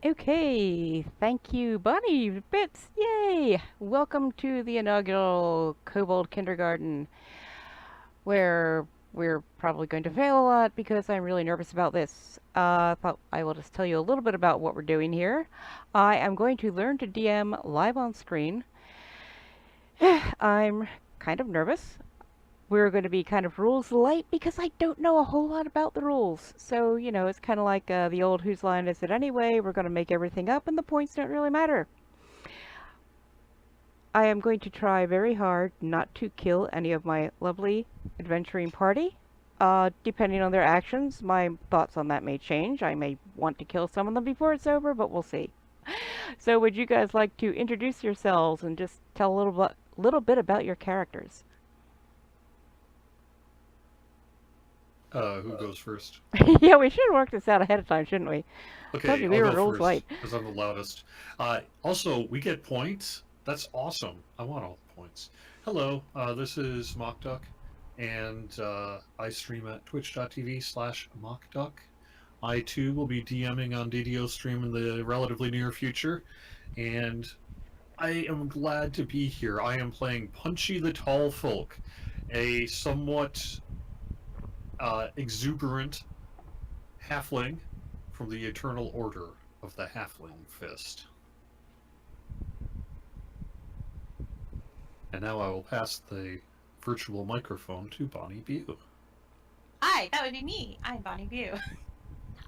Okay, thank you, Bunny Bits. Yay! Welcome to the inaugural Kobold Kindergarten, where we're probably going to fail a lot because I'm really nervous about this. Thought I will just tell you a little bit about what we're doing here. I am going to learn to DM live on screen. I'm kind of nervous. We're going to be kind of rules light because I don't know a whole lot about the rules. So, it's kind of like the old whose line is it anyway? We're going to make everything up and the points don't really matter. I am going to try very hard not to kill any of my lovely adventuring party. Depending on their actions, my thoughts on that may change. I may want to kill some of them before it's over, but we'll see. So would you guys like to introduce yourselves and just tell a little bit about your characters? Who goes first? Yeah, we should have worked this out ahead of time, shouldn't we? Told Okay, you we I'll were go rules light. first because I'm the loudest. Also, we get points. That's awesome. I want all the points. Hello, this is Mock Duck, and I stream at twitch.tv/mockduck. I too will be DMing on DDO stream in the relatively near future, and I am glad to be here. I am playing Punchy the Tall Folk, a somewhat exuberant halfling from the Eternal Order of the Halfling Fist. And now I will pass the virtual microphone to Bonnie Bew. Hi, that would be me. I'm Bonnie Bew.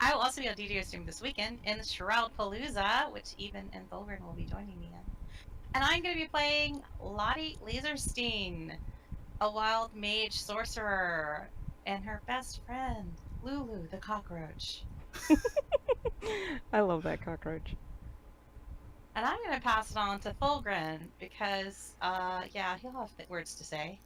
I will also be on DDO stream this weekend in Shroud Palooza, which even and Thulgrin will be joining me in. And I'm going to be playing Lottie Laserstein, a wild mage sorcerer, and her best friend, Lulu the cockroach. I love that cockroach. And I'm going to pass it on to Thulgrin because, yeah, he'll have words to say.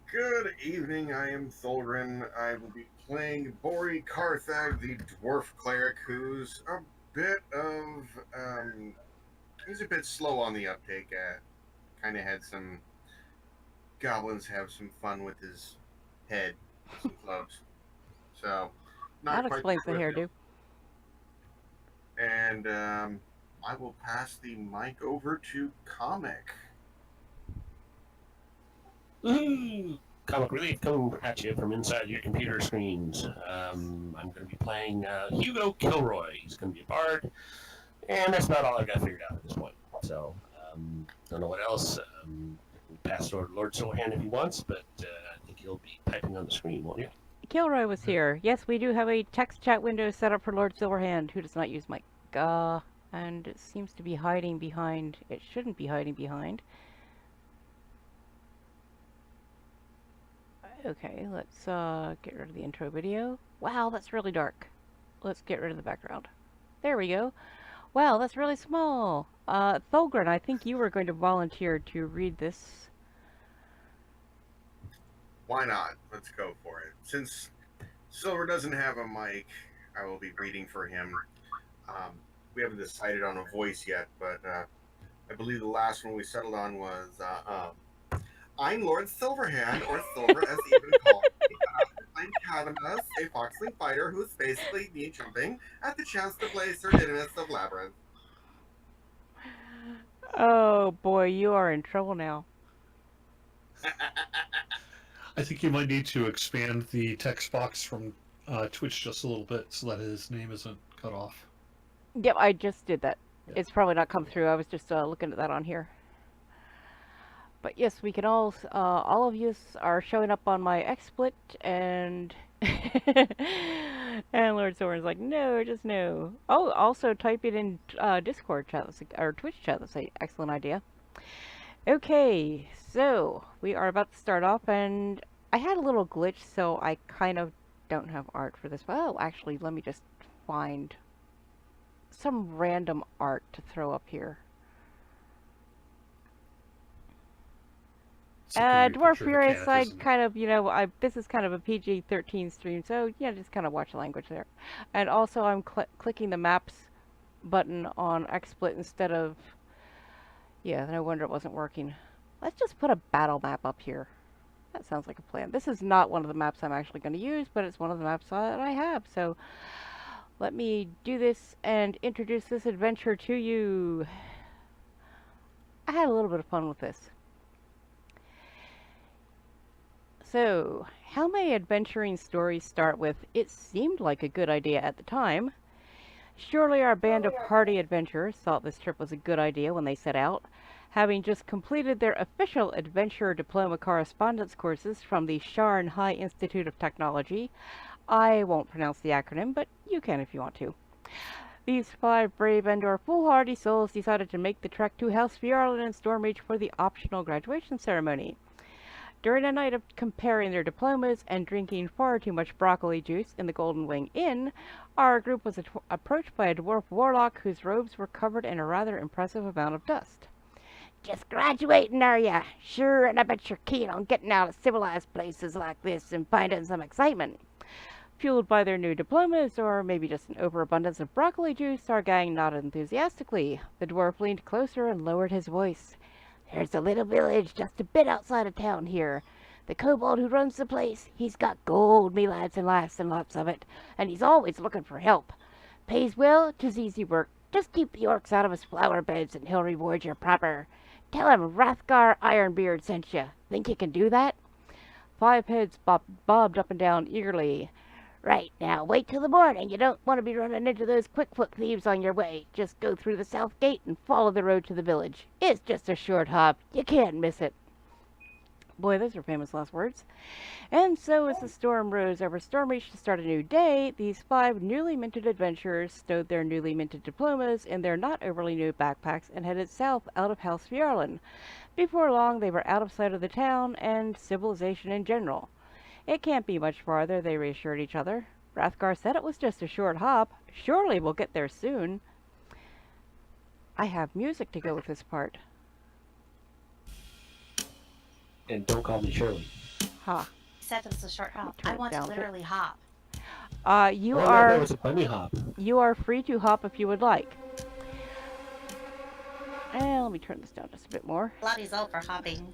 Good evening, I am Thulgrin. I will be playing Bori Karthag, the dwarf cleric, who's a bit of, he's a bit slow on the uptake. Kind of had some goblins have some fun with his head, some clubs. So, not That quite explains the sure. hairdo. And I will pass the mic over to Comic. Comic Relief coming at you from inside your computer screens. I'm going to be playing Hugo Kilroy. He's going to be a bard, and that's about all I've got figured out at this point. So, don't know what else. Pass it over to Lord Silverhand if he wants, but I think he'll be typing on the screen, won't you? Kilroy was here. Yes, we do have a text chat window set up for Lord Silverhand, who does not use mic. And it seems to be hiding behind. It shouldn't be hiding behind. Okay, let's get rid of the intro video. Wow, that's really dark. Let's get rid of the background. There we go. Wow, that's really small. Thulgrin, I think you were going to volunteer to read this. Why not? Let's go for it. Since Silver doesn't have a mic, I will be reading for him. We haven't decided on a voice yet, but I believe the last one we settled on was I'm Lord Silverhand, or Silver as even called. I'm Cadamus, a foxling fighter who's basically me jumping at the chance to play Sir Didymus of Labyrinth. Oh boy, you are in trouble now. I think you might need to expand the text box from Twitch just a little bit so that his name isn't cut off. Yep, I just did that. Yeah. It's probably not come through. I was just looking at that on here. But yes, we can all of you are showing up on my XSplit, and and Lord Soren's like, no, just no. Oh, also type it in Discord chat or Twitch chat. That's an excellent idea. Okay, so we are about to start off, and I had a little glitch, so I kind of don't have art for this. Well, actually, let me just find some random art to throw up here. Dwarf Fury side, kind of, this is kind of a PG-13 stream, so yeah, just kind of watch the language there. And also, I'm clicking the maps button on XSplit instead of, yeah, no wonder it wasn't working. Let's just put a battle map up here. That sounds like a plan. This is not one of the maps I'm actually going to use, but it's one of the maps that I have, so let me do this and introduce this adventure to you. I had a little bit of fun with this. So, how my adventuring stories start with, it seemed like a good idea at the time. Surely our band of hardy adventurers thought this trip was a good idea when they set out, having just completed their official adventure diploma correspondence courses from the Sharn High Institute of Technology. I won't pronounce the acronym, but you can if you want to. These 5 brave and/or foolhardy souls decided to make the trek to House Fjarlin and Stormreach for the optional graduation ceremony. During a night of comparing their diplomas and drinking far too much broccoli juice in the Golden Wing Inn, our group was approached by a dwarf warlock whose robes were covered in a rather impressive amount of dust. "Just graduating, are ya? Sure, and I bet you're keen on getting out of civilized places like this and finding some excitement." Fueled by their new diplomas, or maybe just an overabundance of broccoli juice, our gang nodded enthusiastically. The dwarf leaned closer and lowered his voice. "There's a little village just a bit outside of town here. The kobold who runs the place, he's got gold, me lads, and lots of it, and he's always looking for help. Pays well, 'tis easy work. Just keep the orcs out of his flower beds, and he'll reward you proper. Tell him Hrathgar Ironbeard sent you. Think you can do that?" 5 heads bobbed up and down eagerly. "Right, now, wait till the morning. You don't want to be running into those quick-foot thieves on your way. Just go through the south gate and follow the road to the village. It's just a short hop. You can't miss it." Boy, those are famous last words. And so as the storm rose over Stormreach to start a new day, these 5 newly minted adventurers stowed their newly minted diplomas in their not overly new backpacks and headed south out of House Fjarlin. Before long, they were out of sight of the town and civilization in general. "It can't be much farther," they reassured each other. "Hrathgar said it was just a short hop. Surely we'll get there soon." I have music to go with this part. And don't call me Shirley. Ha. He said it was a short hop. Turn I it want to down a bit. literally hop. You Well, are that was a bunny hop. you are free to hop if you would like. And let me turn this down just a bit more. Bloody Zoe for hopping.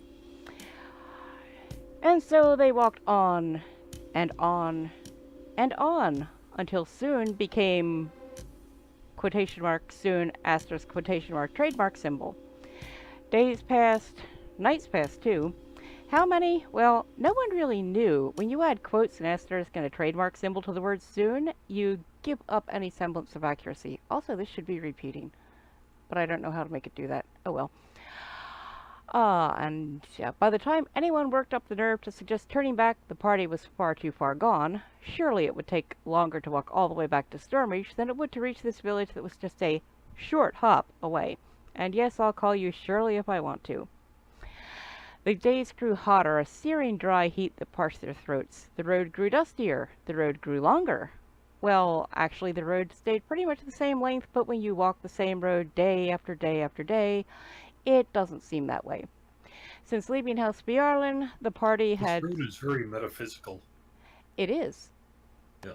And so they walked on, and on, and on, until soon became quotation mark soon asterisk quotation mark trademark symbol. Days passed, nights passed too. How many? Well, no one really knew. When you add quotes and asterisk and a trademark symbol to the word soon, you give up any semblance of accuracy. Also, this should be repeating, but I don't know how to make it do that. Oh well. And by the time anyone worked up the nerve to suggest turning back, the party was far too far gone. Surely it would take longer to walk all the way back to Stormreach than it would to reach this village that was just a short hop away. And yes, I'll call you Shirley if I want to. The days grew hotter, a searing dry heat that parched their throats. The road grew dustier. The road grew longer. Well, actually, the road stayed pretty much the same length, but when you walk the same road day after day after day, it doesn't seem that way. Since leaving House Fjarlin, the party had... This road is very metaphysical. It is. Yeah.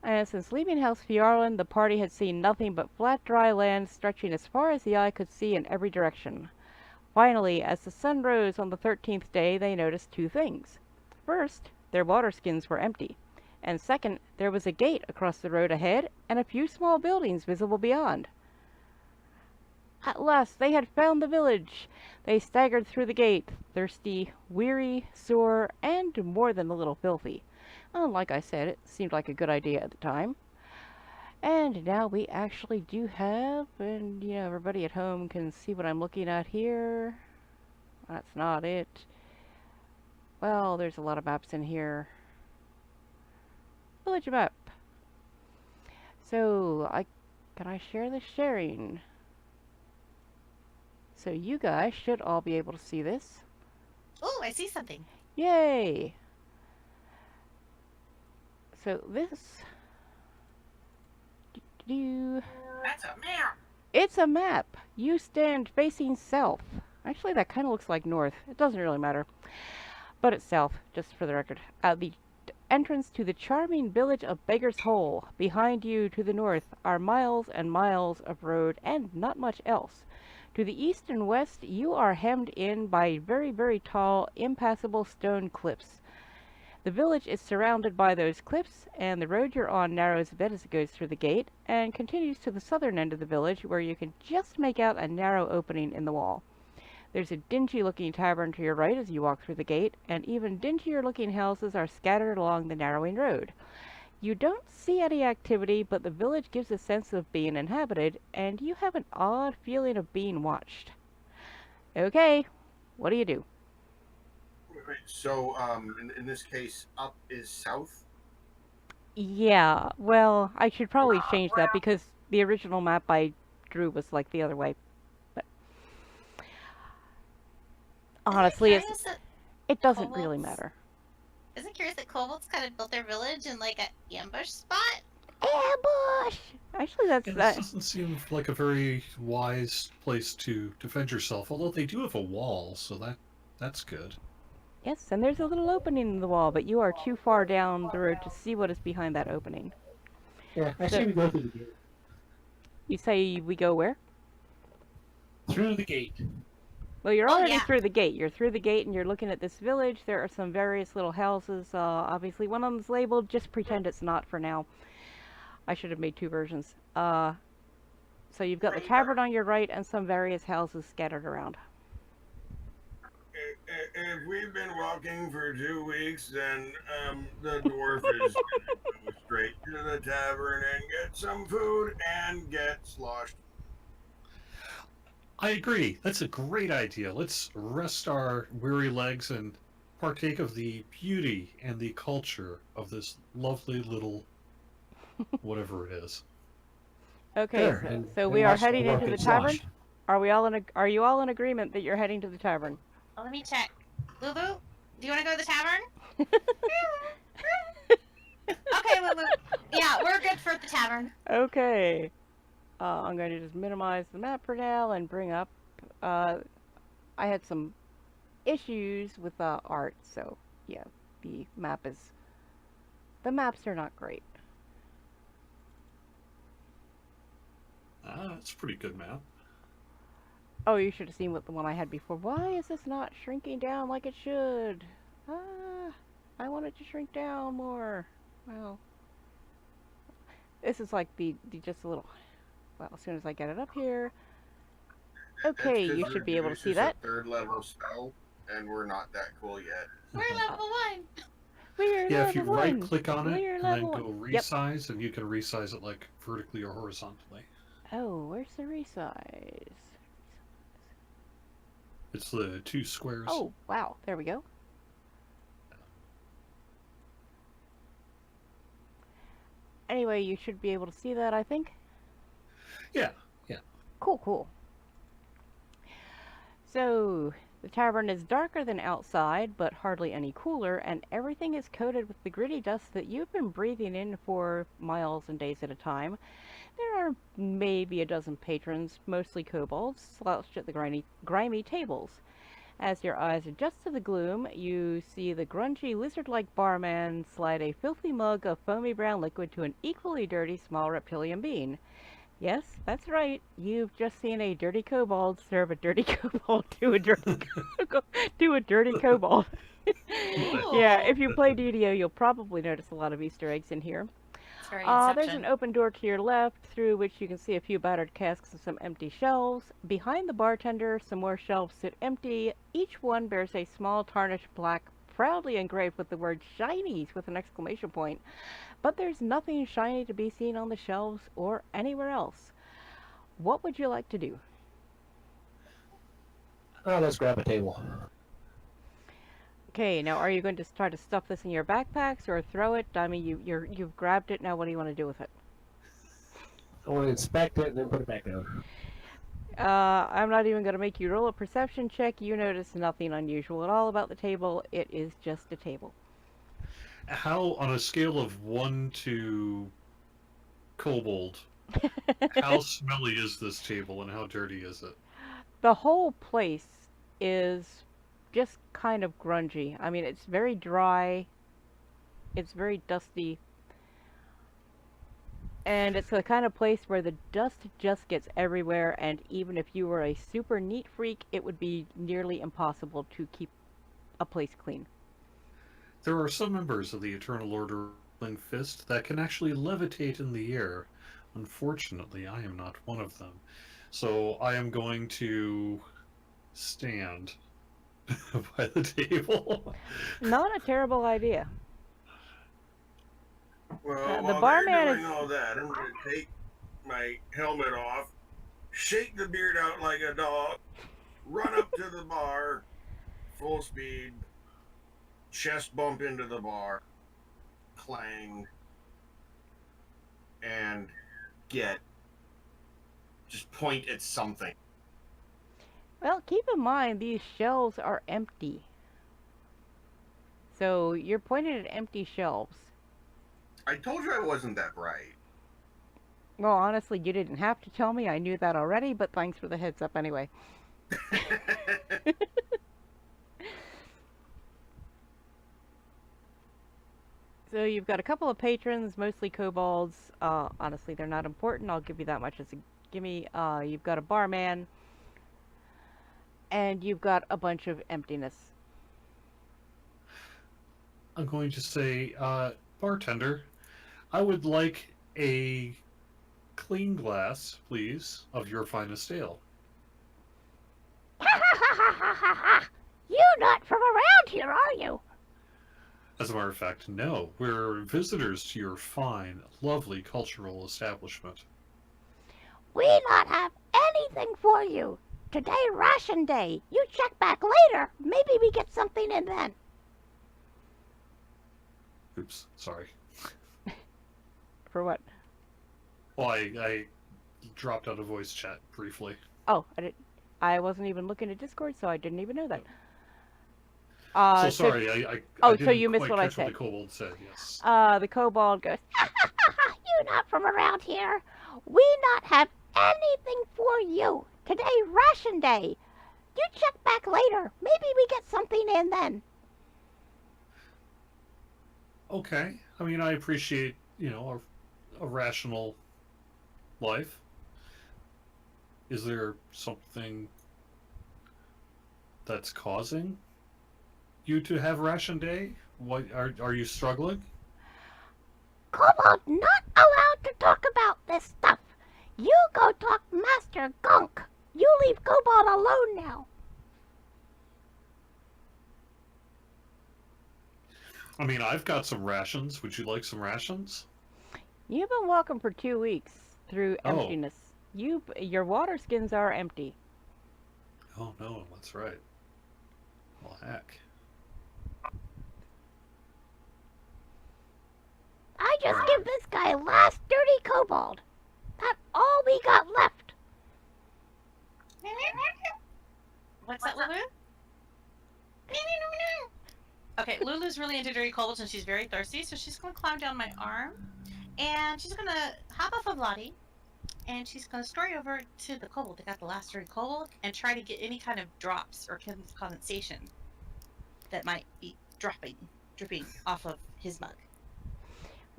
And since leaving House Fjarlin, the party had seen nothing but flat, dry land stretching as far as the eye could see in every direction. Finally, as the sun rose on the 13th day, they noticed 2 things. First, their water skins were empty. And second, there was a gate across the road ahead and a few small buildings visible beyond. At last they had found the village. They staggered through the gate, thirsty, weary, sore, and more than a little filthy. Like I said, it seemed like a good idea at the time. And now we actually do have, and everybody at home can see what I'm looking at here. That's not it. Well, there's a lot of maps in here. Village map. So, can I share this sharing? So you guys should all be able to see this. Oh, I see something. Yay! So this... That's a map. It's a map. You stand facing south. Actually, that kind of looks like north. It doesn't really matter. But it's south, just for the record. The entrance to the charming village of Beggar's Hole. Behind you, to the north, are miles and miles of road and not much else. To the east and west, you are hemmed in by very, very tall, impassable stone cliffs. The village is surrounded by those cliffs, and the road you're on narrows a bit as it goes through the gate, and continues to the southern end of the village, where you can just make out a narrow opening in the wall. There's a dingy-looking tavern to your right as you walk through the gate, and even dingier-looking houses are scattered along the narrowing road. You don't see any activity, but the village gives a sense of being inhabited, and you have an odd feeling of being watched. Okay, what do you do? Wait, so, in this case, up is south? Yeah, well, I should probably change that because the original map I drew was like the other way. But honestly, it doesn't really matter. Is it curious that kobolds kind of built their village in like an ambush spot? Ambush! Actually, Yeah, this that. doesn't seem like a very wise place to defend yourself, although they do have a wall, so that's good. Yes, and there's a little opening in the wall, but you are too far down the road to see what is behind that opening. Yeah, I say we go through the gate. You say we go where? Through the gate. Well, you're already yeah. through the gate. You're through the gate and you're looking at this village. There are some various little houses. Obviously, one of them's labeled. Just pretend it's not for now. I should have made two versions. So you've got the tavern on your right and some various houses scattered around. If we've been walking for 2 weeks, then the dwarf is going to go straight to the tavern and get some food and get sloshed. I agree. That's a great idea. Let's rest our weary legs and partake of the beauty and the culture of this lovely little whatever it is. Okay, Sure, so we are watch the heading into the market tavern. slosh. Are you all in agreement that you're heading to the tavern? Oh, let me check. Lulu, do you want to go to the tavern? Okay, Lulu. Yeah, we're good for the tavern. Okay. I'm going to just minimize the map for now and bring up. I had some issues with art, so yeah, the maps are not great. That's a pretty good map. Oh, you should have seen what the one I had before. Why is this not shrinking down like it should? I want it to shrink down more. Well, this is like the just a little. Well, as soon as I get it up here. Okay, you should be able to see that. It's a 3rd level spell, and we're not that cool yet. We're level 1. Yeah, if you right click on it We're and then level go one. Yep. resize, and you can resize it like vertically or horizontally. Oh, where's the resize? It's the 2 squares. Oh, wow. There we go. Anyway, you should be able to see that, I think. Yeah. Cool. So, the tavern is darker than outside, but hardly any cooler, and everything is coated with the gritty dust that you've been breathing in for miles and days at a time. There are maybe a dozen patrons, mostly kobolds, slouched at the grimy tables. As your eyes adjust to the gloom, you see the grungy lizard-like barman slide a filthy mug of foamy brown liquid to an equally dirty small reptilian being. Yes, that's right. You've just seen a dirty kobold serve a dirty kobold to a dirty to a dirty kobold. Yeah, if you play DDO, you'll probably notice a lot of Easter eggs in here. It's very There's Inception. an open door to your left, through which you can see a few battered casks and some empty shelves. Behind the bartender, some more shelves sit empty. Each one bears a small tarnished plaque proudly engraved with the word shinies with an exclamation point. But there's nothing shiny to be seen on the shelves or anywhere else. What would you like to do? Oh, let's grab a table. Okay, now are you going to try to stuff this in your backpacks or throw it? I mean, you've grabbed it, now what do you want to do with it? I want to inspect it and then put it back down. I'm not even going to make you roll a perception check. You notice nothing unusual at all about the table. It is just a table. How, on a scale of 1 to kobold, how smelly is this table and how dirty is it? The whole place is just kind of grungy. I mean, it's very dry. It's very dusty. And it's the kind of place where the dust just gets everywhere, and even if you were a super neat freak, it would be nearly impossible to keep a place clean. There are some members of the Eternal Order of Ling Fist that can actually levitate in the air. Unfortunately, I am not one of them. So I am going to stand by the table. Not a terrible idea. Well, The while barman they're doing is- all that, I'm going to take my helmet off, shake the beard out like a dog, run up to the bar, full speed, chest bump into the bar, clang, and just point at something. Well, keep in mind, these shelves are empty. So you're pointing at empty shelves. I told you I wasn't that bright. Well, honestly, you didn't have to tell me. I knew that already, but thanks for the heads up anyway. So you've got a couple of patrons, mostly kobolds. Honestly, they're not important. I'll give you that much as a gimme. You've got a barman. And you've got a bunch of emptiness. I'm going to say, bartender, I would like a clean glass, please, of your finest ale. You're not from around here, are you? As a matter of fact, no. We're visitors to your fine, lovely cultural establishment. We not have anything for you. Today ration day. You check back later. Maybe we get something in then. Oops, sorry. For what? Well, I dropped out of voice chat briefly. Oh, I wasn't even looking at Discord, so I didn't even know that. So sorry, I Oh, didn't so you missed quite what I catch said. the kobold said, yes. The kobold goes, You not from around here. We not have anything for you. Today ration day. You check back later. Maybe we get something in then. Okay. I mean, I appreciate, a rational life. Is there something that's causing you to have ration day? What are you struggling? Kobold not allowed to talk about this stuff. You go talk Master Ghonk. You leave Kobold alone now. I mean, I've got some rations. Would you like some rations? You've been walking for 2 weeks through Oh. emptiness. Your water skins are empty. Oh, no, that's right. Well, heck. I just give this guy last dirty kobold. That's all we got left. What's that, Lulu? Okay, Lulu's really into dirty kobolds and she's very thirsty, so she's gonna climb down my arm and she's gonna hop off of Lottie and she's gonna story over to the kobold that got the last dirty kobold and try to get any kind of drops or condensation that might be dripping off of his mug.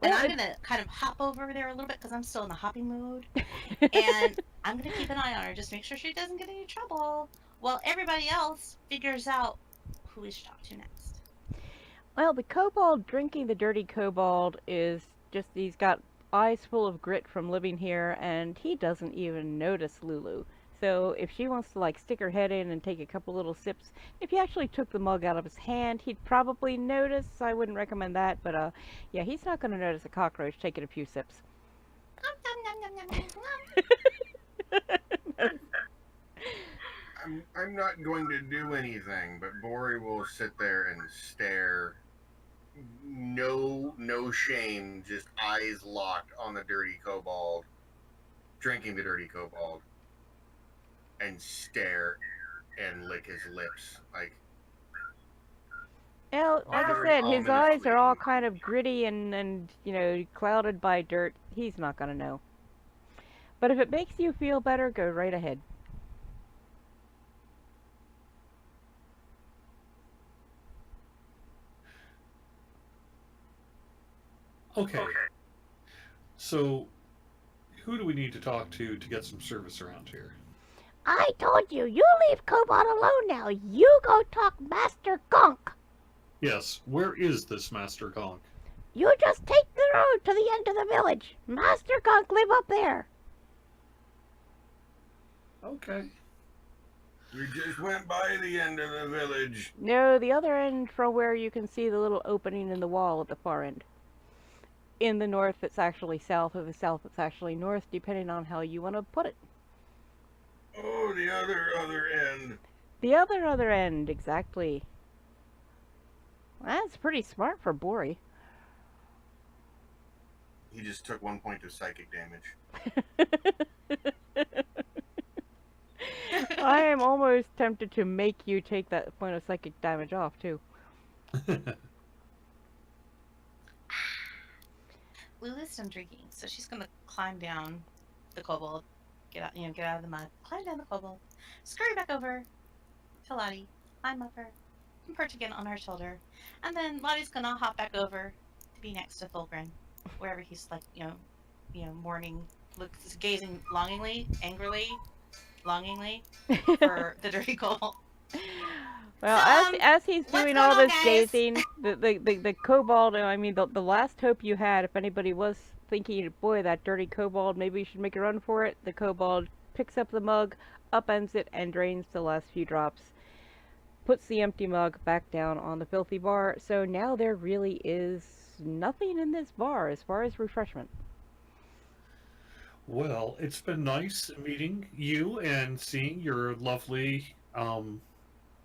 And I'm gonna kind of hop over there a little bit because I'm still in the hopping mood. And I'm gonna keep an eye on her, just make sure she doesn't get any trouble while everybody else figures out who we should talk to next. Well, the kobold drinking the dirty kobold is just, he's got eyes full of grit from living here, and he doesn't even notice Lulu. So if she wants to, like, stick her head in and take a couple little sips, if he actually took the mug out of his hand, he'd probably notice. I wouldn't recommend that, but, yeah, he's not going to notice a cockroach taking a few sips. I'm not going to do anything, but Bori will sit there and stare. No shame, just eyes locked on the dirty kobold, drinking the dirty kobold, and stare and lick his lips. Like, Well, like I Very said, his eyes are all ominously. kind of gritty and clouded by dirt. He's not going to know. But if it makes you feel better, go right ahead. Okay. So, who do we need to talk to get some service around here? I told you, you leave Kobold alone now. You go talk Master Ghonk. Yes, where is this Master Ghonk? You just take the road to the end of the village. Master Ghonk live up there. Okay. We just went by the end of the village. No, the other end from where you can see the little opening in the wall at the far end. In the north, it's actually south. Of the south, it's actually north, depending on how you want to put it. Oh, the other end. The other end, exactly. That's pretty smart for Bori. He just took 1 point of psychic damage. I am almost tempted to make you take that point of psychic damage off, too. Lulu's done drinking, so she's gonna climb down the kobold, get out of the mud, climb down the kobold, scurry back over to Lottie, climb up her, and perch again on her shoulder, and then Lottie's gonna hop back over to be next to Thulgrin, wherever he's like, mourning, looks, gazing longingly, angrily, longingly for the dirty kobold. Well, as he's what's doing going all on, this guys? gazing, the kobold, I mean, the last hope you had, if anybody was thinking, boy, that dirty kobold, maybe you should make a run for it, the kobold picks up the mug, upends it, and drains the last few drops. Puts the empty mug back down on the filthy bar, so now there really is nothing in this bar as far as refreshment. Well, it's been nice meeting you and seeing your lovely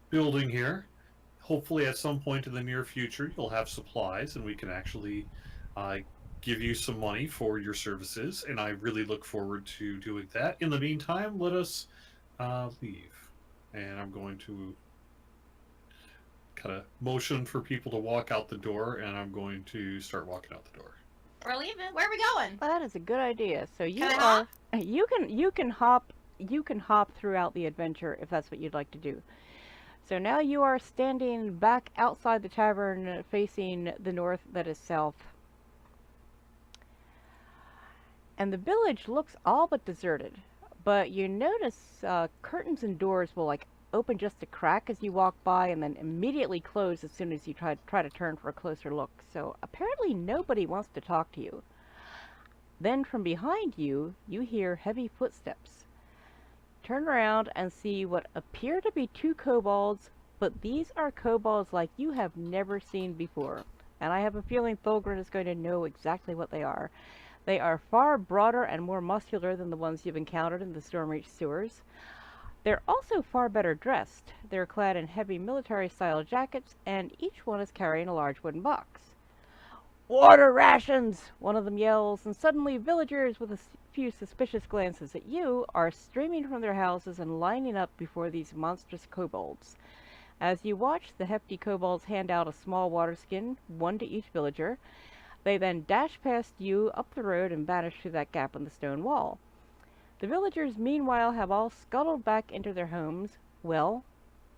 building here. Hopefully at some point in the near future you'll have supplies and we can actually give you some money for your services, and I really look forward to doing that. In the meantime, let us leave. And I'm going to kind of motion for people to walk out the door, and I'm going to start walking out the door. We're leaving. Where are we going? That is a good idea. So you Can I are hop? you can hop throughout the adventure if that's what you'd like to do. So now you are standing back outside the tavern facing the north, that is south. And the village looks all but deserted. But you notice curtains and doors will like open just a crack as you walk by and then immediately close as soon as you try to turn for a closer look. So apparently nobody wants to talk to you. Then from behind you, you hear heavy footsteps. Turn around and see what appear to be two kobolds, but these are kobolds like you have never seen before. And I have a feeling Thulgrin is going to know exactly what they are. They are far broader and more muscular than the ones you've encountered in the Stormreach sewers. They're also far better dressed. They're clad in heavy military-style jackets, and each one is carrying a large wooden box. "Water rations!" one of them yells, and suddenly villagers with a few suspicious glances at you are streaming from their houses and lining up before these monstrous kobolds. As you watch, the hefty kobolds hand out a small water skin, one to each villager. They then dash past you up the road and vanish through that gap in the stone wall. The villagers, meanwhile, have all scuttled back into their homes. Well,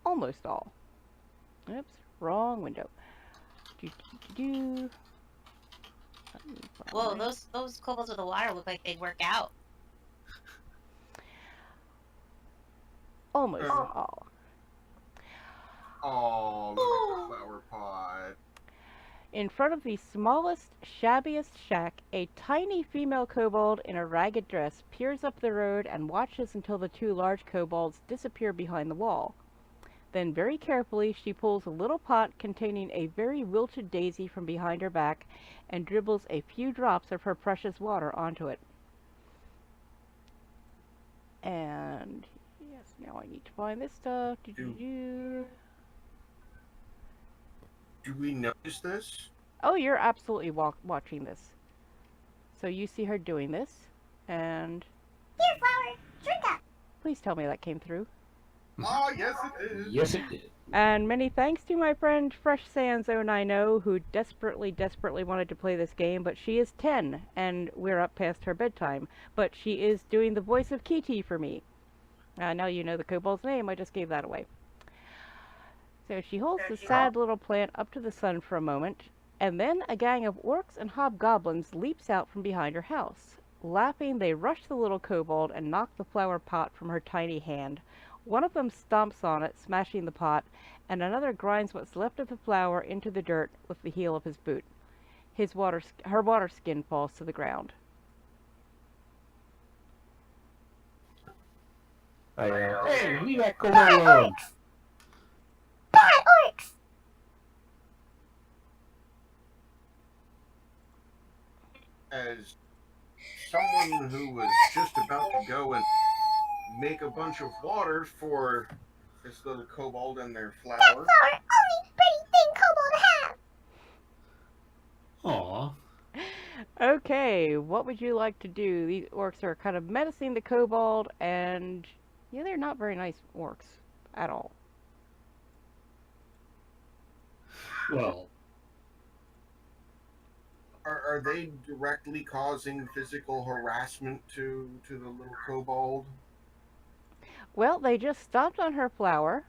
almost all. Oops, wrong window. Whoa, those kobolds with the water look like they work out. Almost all. Oh, look at the flower pot. In front of the smallest, shabbiest shack, a tiny female kobold in a ragged dress peers up the road and watches until the two large kobolds disappear behind the wall. Then very carefully she pulls a little pot containing a very wilted daisy from behind her back and dribbles a few drops of her precious water onto it. And yes, now I need to find this stuff. Do we notice this? Oh, you're absolutely watching this. So you see her doing this, and... Here, flower, drink up. Please tell me that came through. Oh, yes it is. Yes, it did. And many thanks to my friend Fresh Sans 090, who desperately wanted to play this game, but she is 10, and we're up past her bedtime. But she is doing the voice of Kiti for me. Now you know the kobold's name, I just gave that away. So she holds the sad little plant up to the sun for a moment, and then a gang of orcs and hobgoblins leaps out from behind her house. Laughing, they rush the little kobold and knock the flower pot from her tiny hand. One of them stomps on it, smashing the pot, and another grinds what's left of the flour into the dirt with the heel of his boot. Her water skin falls to the ground. Hey, leave that kobold alone. Bad orcs! As someone who was just about to go and make a bunch of water for this little kobold and their flower. Flower, only pretty thing kobold have. Aw. Okay, what would you like to do? These orcs are kind of menacing the kobold, and yeah, they're not very nice orcs at all. Well, Are they directly causing physical harassment to the little kobold? Well, they just stomped on her flower,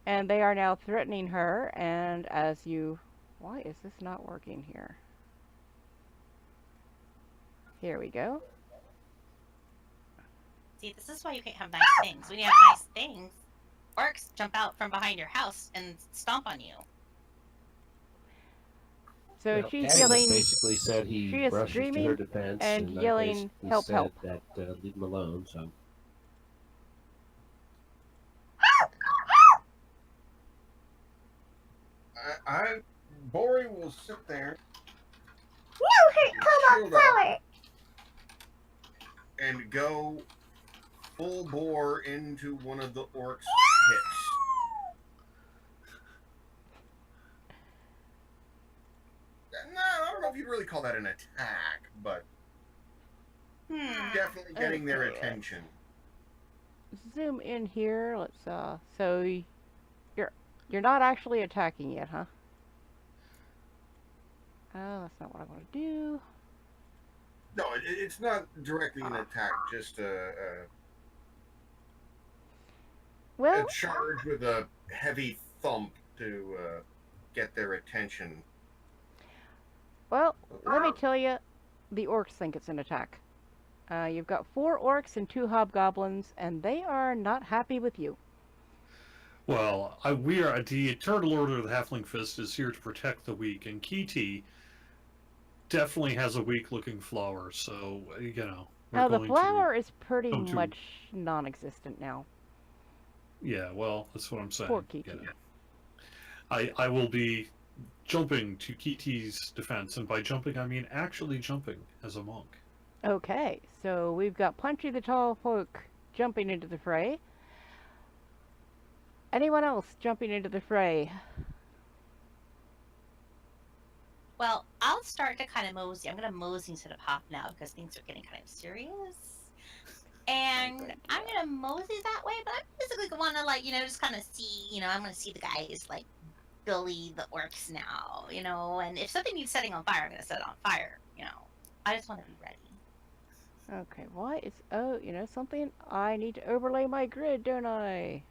and they are now threatening her, and as you... Why is this not working here? Here we go. See, this is why you can't have nice things. When you have nice things, orcs jump out from behind your house and stomp on you. So Well, she's Cadmus yelling, basically said she he is rushes to her screaming defense and I yelling, basically "Help, said help." that leave him alone. So Bori will sit there No hurt kobold Shield up. flower. and go full bore into one of the orcs' hips. No, I don't know if you'd really call that an attack, but definitely getting their Okay. attention. zoom in here. Let's so you're not actually attacking yet, huh? Oh, that's not what I want to do. No, it's not directly an attack, just a Well, charge with a heavy thump to get their attention. well, let me tell you, the orcs think it's an attack. You've got 4 orcs and 2 hobgoblins, and they are not happy with you. well, we are the Eternal Order of the Halfling Fist is here to protect the weak, and Kiti definitely has a weak-looking flower. So you know, we're Now, the going flower is pretty come to- much non-existent now. Yeah, well, that's what I'm saying. Poor Kiti. You know. I will be jumping to Kiti's defense, and by jumping I mean actually jumping as a monk. Okay, so we've got Punchy the Tall Folk jumping into the fray. Anyone else jumping into the fray? Well, I'll start to kind of mosey. I'm going to mosey instead of hop now because things are getting kind of serious. And I'm going to mosey that way, but I basically want to, like, just kind of see, I'm going to see the guys, like, bully the orcs now, and if something needs setting on fire, I'm going to set it on fire, I just want to be ready. Okay, why is... Oh, you know something? I need to overlay my grid, don't I?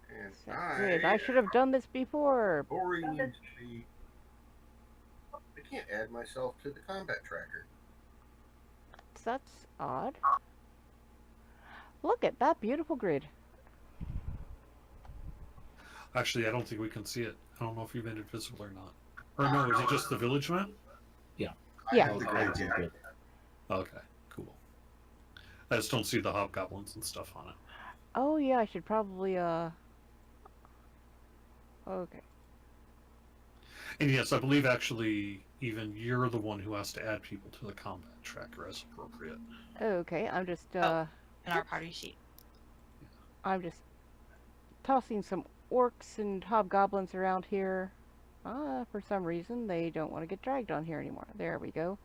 And Set grid. I should have done this before. Bori needs to be. I can't add myself to the combat tracker. That's odd. Look at that beautiful grid. Actually, I don't think we can see it. I don't know if you've made it visible or not. Or no, is it just the village map? Yeah. I have the I grid think tab. good. Okay, cool. I just don't see the hobgoblins and stuff on it. Oh yeah, I should probably Okay. And yes, I believe actually even you're the one who has to add people to the combat tracker as appropriate. Okay, I'm just In our party sheet. I'm just tossing some orcs and hobgoblins around here. For some reason they don't want to get dragged on here anymore. There we go.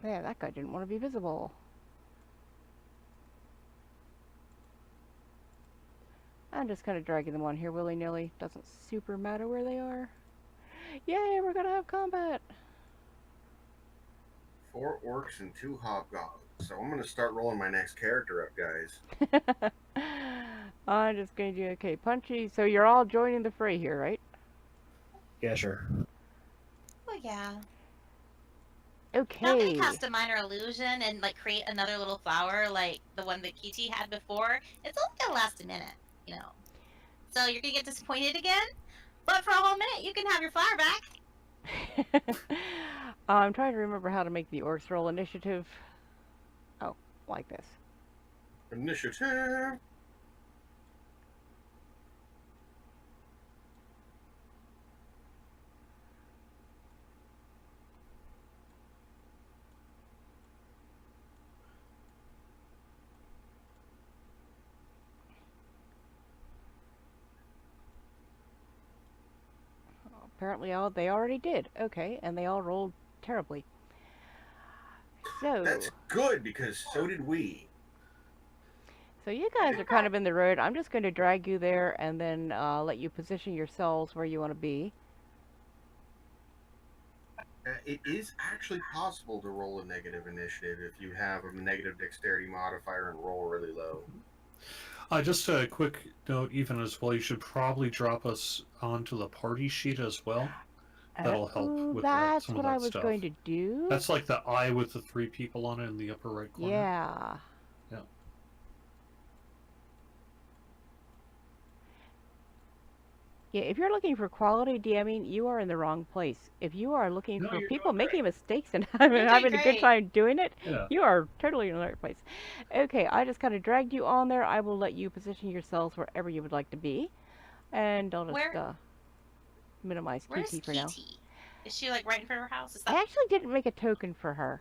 Yeah, that guy didn't want to be visible. I'm just kind of dragging them on here willy-nilly. Doesn't super matter where they are. Yay, we're gonna have combat! 4 orcs and 2 hobgoblins. So I'm going to start rolling my next character up, guys. I'm just going to do, okay, Punchy. So you're all joining the fray here, right? Yeah, sure. Oh yeah. Okay. Now I'm gonna cast a minor illusion and like create another little flower like the one that Kitty had before. It's only gonna last a minute, you know. So you're gonna get disappointed again, but for a whole minute you can have your flower back. I'm trying to remember how to make the orcs roll initiative. Oh, like this. Initiative. Apparently they already did. Okay, and they all rolled terribly. So That's good because so did we. So you guys are kind of in the road. I'm just going to drag you there and then let you position yourselves where you want to be. It is actually possible to roll a negative initiative if you have a negative dexterity modifier and roll really low. Just a quick note, even as well, you should probably drop us onto the party sheet as well. That'll help with that's some what of that I was stuff. going to do. That's like the eye with the 3 people on it in the upper right corner. Yeah. Yeah. Yeah, if you're looking for quality DMing, you are in the wrong place. If you are looking No, for you're people doing making great. mistakes and doing having a good great. time doing it, Yeah. you are totally in the right place. Okay, I just kind of dragged you on there. I will let you position yourselves wherever you would like to be. And I'll just minimize Where's Kiki for now. Kitty? Is she like right in front of her house? Is I that actually didn't make a token for her,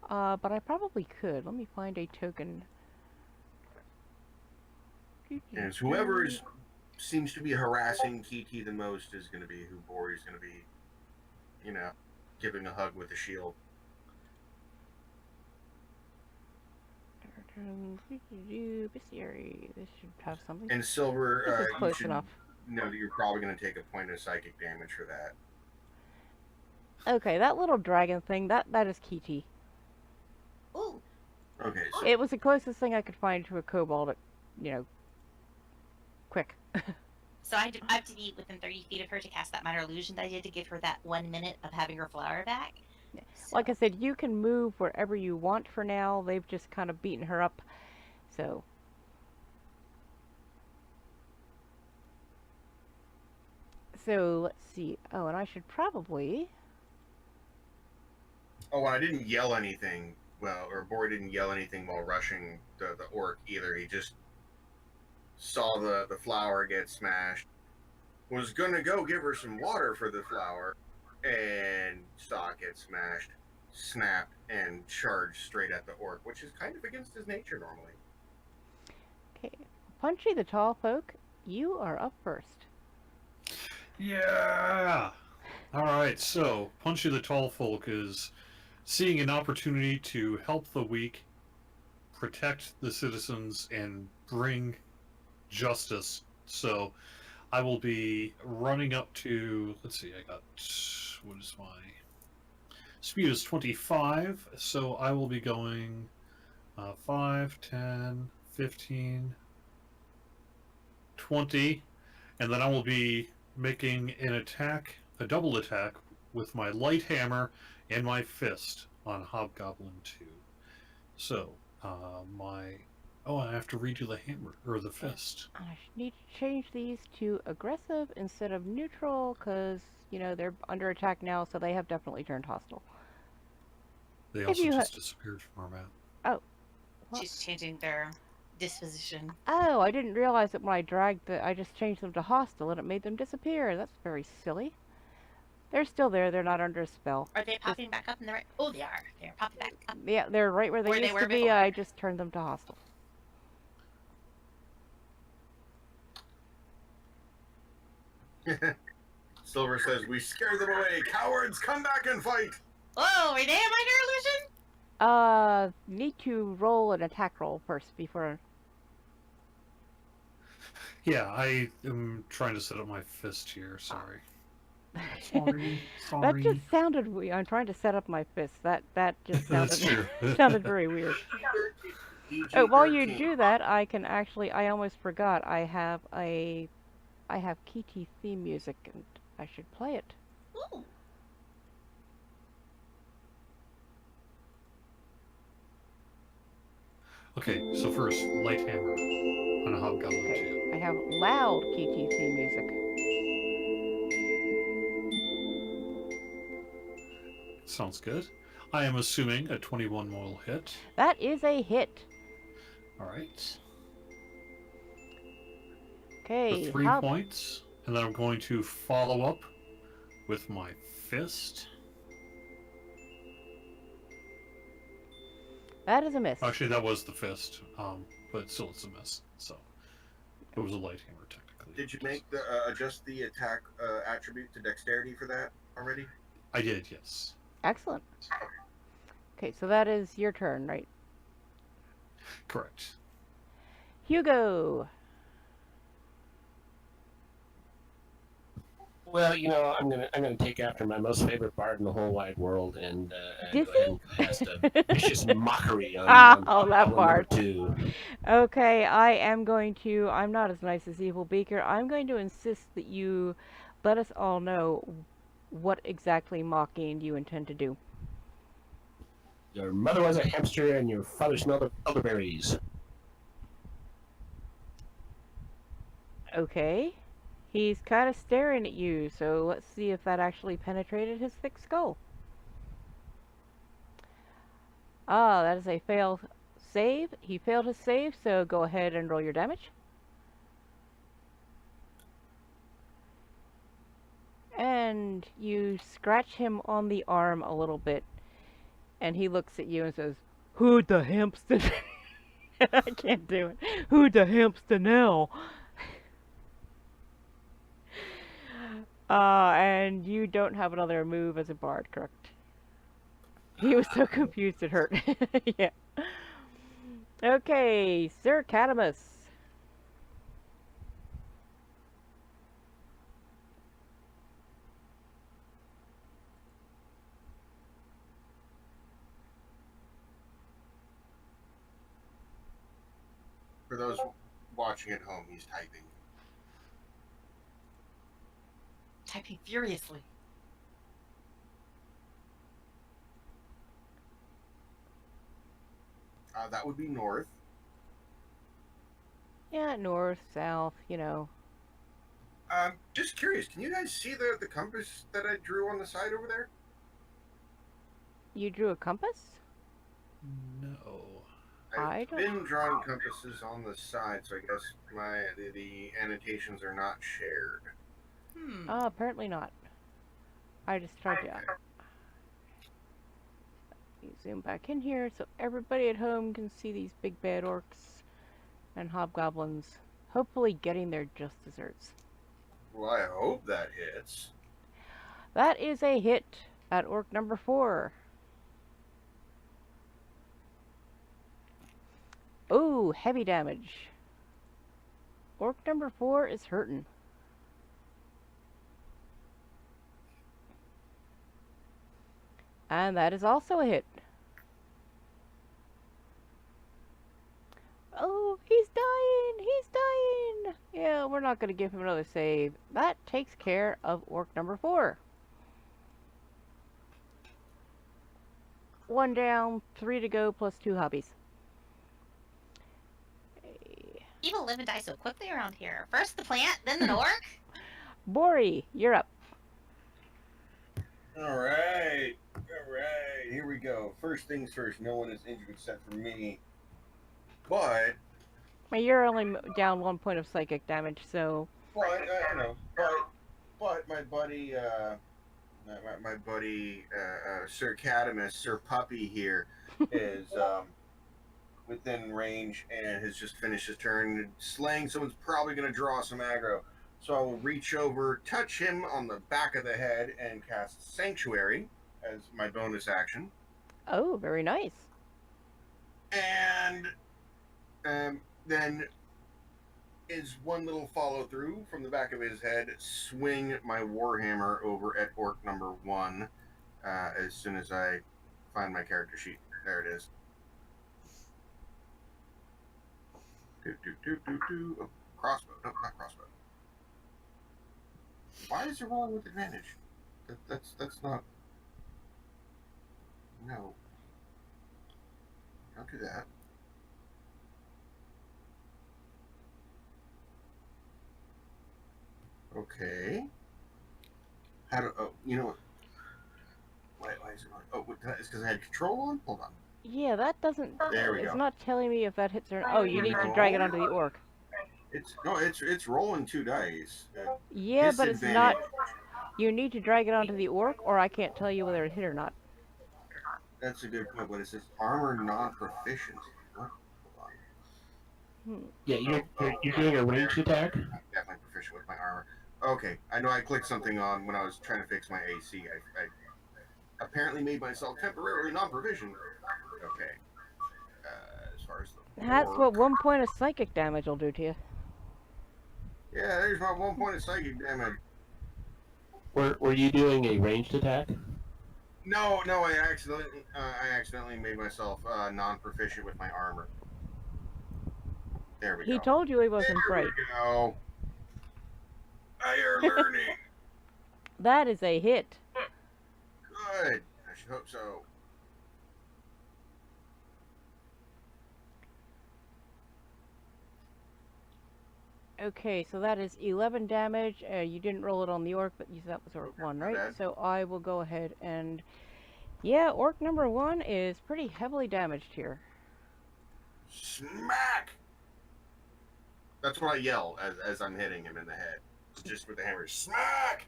but I probably could. Let me find a token. And whoever seems to be harassing Kiki the most is going to be who Bori's going to be, you know, giving a hug with a shield. Bestiary. This should have something. And Silver, This is you close should enough. know that you're probably going to take a point of psychic damage for that. Okay, that little dragon thing, that is Kiki. Ooh. Okay, so It was the closest thing I could find to a kobold, quick. So I have to be within 30 feet of her to cast that minor illusion that I did to give her that 1 minute of having her flower back. Yeah. So, Like I said, you can move wherever you want for now. They've just kind of beaten her up. So let's see. Oh, and I should probably... Oh, I didn't yell anything. Well, or Bori didn't yell anything while rushing the orc either. He just saw the flower get smashed. Was gonna go give her some water for the flower, and saw it get smashed, snapped, and charged straight at the orc, which is kind of against his nature normally. Okay. Punchy the Tall Folk, you are up first. Yeah! Alright, so Punchy the Tall Folk is seeing an opportunity to help the weak, protect the citizens, and bring justice. So I will be running up to, let's see, I got, what is my speed is 25, so I will be going 5, 10, 15, 20, and then I will be making an attack, a double attack, with my light hammer and my fist on Hobgoblin 2. So, I have to redo the hammer, or the fist. I need to change these to aggressive instead of neutral, because, they're under attack now, so they have definitely turned hostile. They also just disappeared from our map. Oh. What? she's changing their disposition. Oh, I didn't realize that when I just changed them to hostile and it made them disappear. That's very silly. They're still there. They're not under a spell. Are they popping back up in the right? Oh, they are. They're popping back up. Yeah, they're right where they Where they used were to be. before. I just turned them to hostile. Silver says, "We scare them away. Cowards, come back and fight." Oh, were they a minor illusion? Need to roll an attack roll first before... Yeah, I am trying to set up my fist here, sorry. Sorry. That just sounded weird. I'm trying to set up my fist. That just That's sounded true. sounded very weird. Oh, while you do that, I can actually... I almost forgot. I have Kiki theme music, and I should play it. Ooh. Okay, so first, light hammer on a hobgoblin Okay, too. I have loud KTC music. Sounds good. I am assuming a 21 will hit. That is a hit. All right. For Okay, 3 points, and then I'm going to follow up with my fist. that is a miss. Actually, that was the fist, but still it's a miss. So it was a light hammer technically. Did you make the adjust the attack attribute to dexterity for that already? I did, yes. Excellent. Okay, so that is your turn, right? Correct. Hugo. Well, I'm gonna take after my most favorite bard in the whole wide world and go Dizzy? ahead and cast a vicious mockery on, Oh, that Hobgoblin bard. number 2. Okay, I'm not as nice as Evil Beaker. I'm going to insist that you let us all know what exactly mocking you intend to do. Your mother was a hamster and your father smelled elderberries. Okay. He's kind of staring at you, so let's see if that actually penetrated his thick skull. Ah, that is a failed save. He failed his save, so go ahead and roll your damage. And you scratch him on the arm a little bit, and he looks at you and says, "Who the hamster?" I can't do it. "Who the hamster now?" And you don't have another move as a bard, correct? He was so confused it hurt. Yeah. Okay, Sir Catamus. For those watching at home, he's typing. Typing furiously. That would be north. Yeah, north, south, Just curious, can you guys see the compass that I drew on the side over there? You drew a compass? No. I I've don't- been drawing compasses on the side, so I guess the annotations are not shared. Apparently not. I just tried to... zoom back in here so everybody at home can see these big bad orcs and hobgoblins hopefully getting their just desserts. Well, I hope that hits. That is a hit at orc number 4. Oh, heavy damage. Orc number 4 is hurting. And that is also a hit. Oh, he's dying! He's dying! Yeah, we're not going to give him another save. That takes care of orc number 4. 1 down, 3 to go, plus 2 hobbies. People live and die so quickly around here. First the plant, then the orc. Bori, you're up. All right. Here we go. First things first. No one is injured except for me. But Well, you're only down 1 point of psychic damage, so... I know. But my buddy, Sir Catamus, Sir Puppy here, is within range and has just finished his turn. Slaying someone's probably going to draw some aggro. So I will reach over, touch him on the back of the head, and cast Sanctuary as my bonus action. Oh, very nice. And then is one little follow through from the back of his head, swing my Warhammer over at orc number 1 as soon as I find my character sheet. There it is. Oh, crossbow. No, not crossbow. Why is it rolling with advantage? That's not. No. Don't do that. Okay. How do? Oh, you know what? Why is it on? Oh, it's because I had control on. Hold on. Yeah, that doesn't... There we It's go. not telling me if that hits or... Oh, you need to drag it onto the orc. It's rolling 2 dice. Yeah, but it's Disadvantage. not... You need to drag it onto the orc, or I can't tell you whether it hit or not. That's a good point, but it says armor non-proficient. What? Hold on. Yeah, you're doing a ranged attack. I'm definitely proficient with my armor. Okay, I know I clicked something on when I was trying to fix my AC. I apparently made myself temporarily non-proficient. Okay. As far as the That's orc, what 1 point of psychic damage will do to you. yeah, there's my 1 point of psychic damage. Were you doing a ranged attack? No, I accidentally made myself non-proficient with my armor. There we He go. told you he wasn't There right. we go. I are learning. That is a hit. Good. I should hope so. Okay, so that is 11 damage. You didn't roll it on the orc, but that was orc 1, right? bad. So I will go ahead and... Yeah, orc number 1 is pretty heavily damaged here. Smack! That's what I yell as I'm hitting him in the head. Just with the hammer. Smack!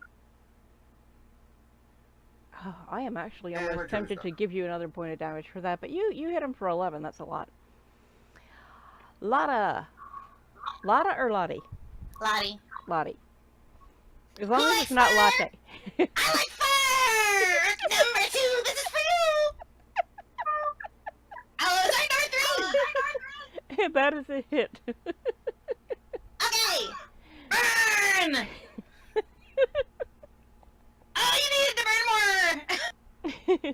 I am actually Yeah, my almost turn tempted is to done. give you another point of damage for that, but you hit him for 11. That's a lot. Lotta or Lottie? Lottie. Lottie. As long as it's not latte. I like fire! Number 2, this is for you! Oh, sorry, number 3! That is a hit. Okay! Burn! Oh, you needed to burn more!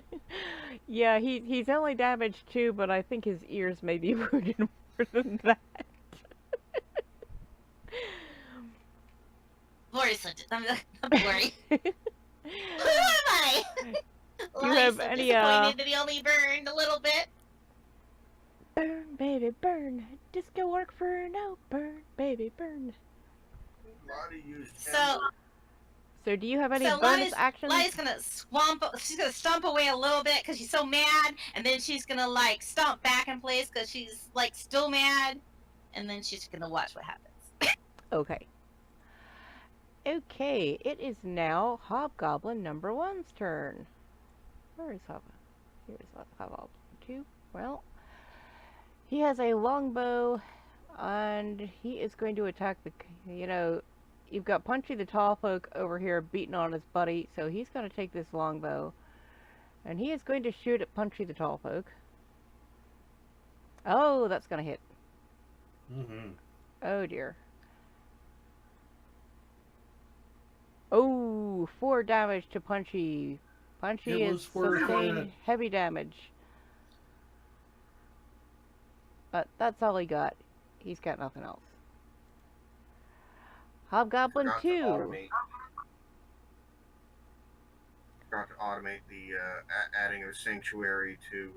Yeah, he's only damaged 2, but I think his ears may be wounded more than that. Lori sent it. I'm Lori. Who am I? Do you have so any, disappointed that he only burned a little bit. Burn, baby, burn. Disco work for no burn, baby, burn. Lottie used So do you have any so bonus actions? Lottie's gonna she's gonna stomp away a little bit because she's so mad, and then she's gonna like stomp back in place because she's like still mad, and then she's gonna watch what happens. Okay. Okay, it is now Hobgoblin number 1's turn. Where is Hobgoblin? Here's Hobgoblin 2. Well, he has a longbow, and he is going to attack the... You know, you've got Punchy the Tall Folk over here beating on his buddy, so he's going to take this longbow, and he is going to shoot at Punchy the Tall Folk. Oh, that's going to hit. Mm-hmm. Oh, dear. Oh, 4 damage to Punchy. Punchy It is was worth sustained it. heavy damage. But that's all he got. He's got nothing else. Hobgoblin Forgot 2. to automate the adding of Sanctuary to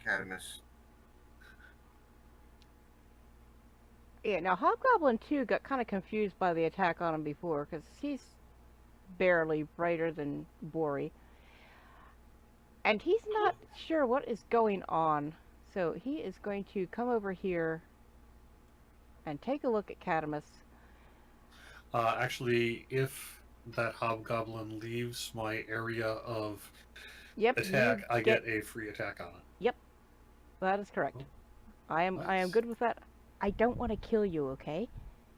Catamus. Yeah, now Hobgoblin 2 got kind of confused by the attack on him before, because he's barely brighter than Bori. And he's not sure what is going on, so he is going to come over here and take a look at Catamus. Actually, if that hobgoblin leaves my area of Yep, attack, I get a free attack on it. Yep, that is correct. Oh, I am nice. good with that. I don't want to kill you, okay?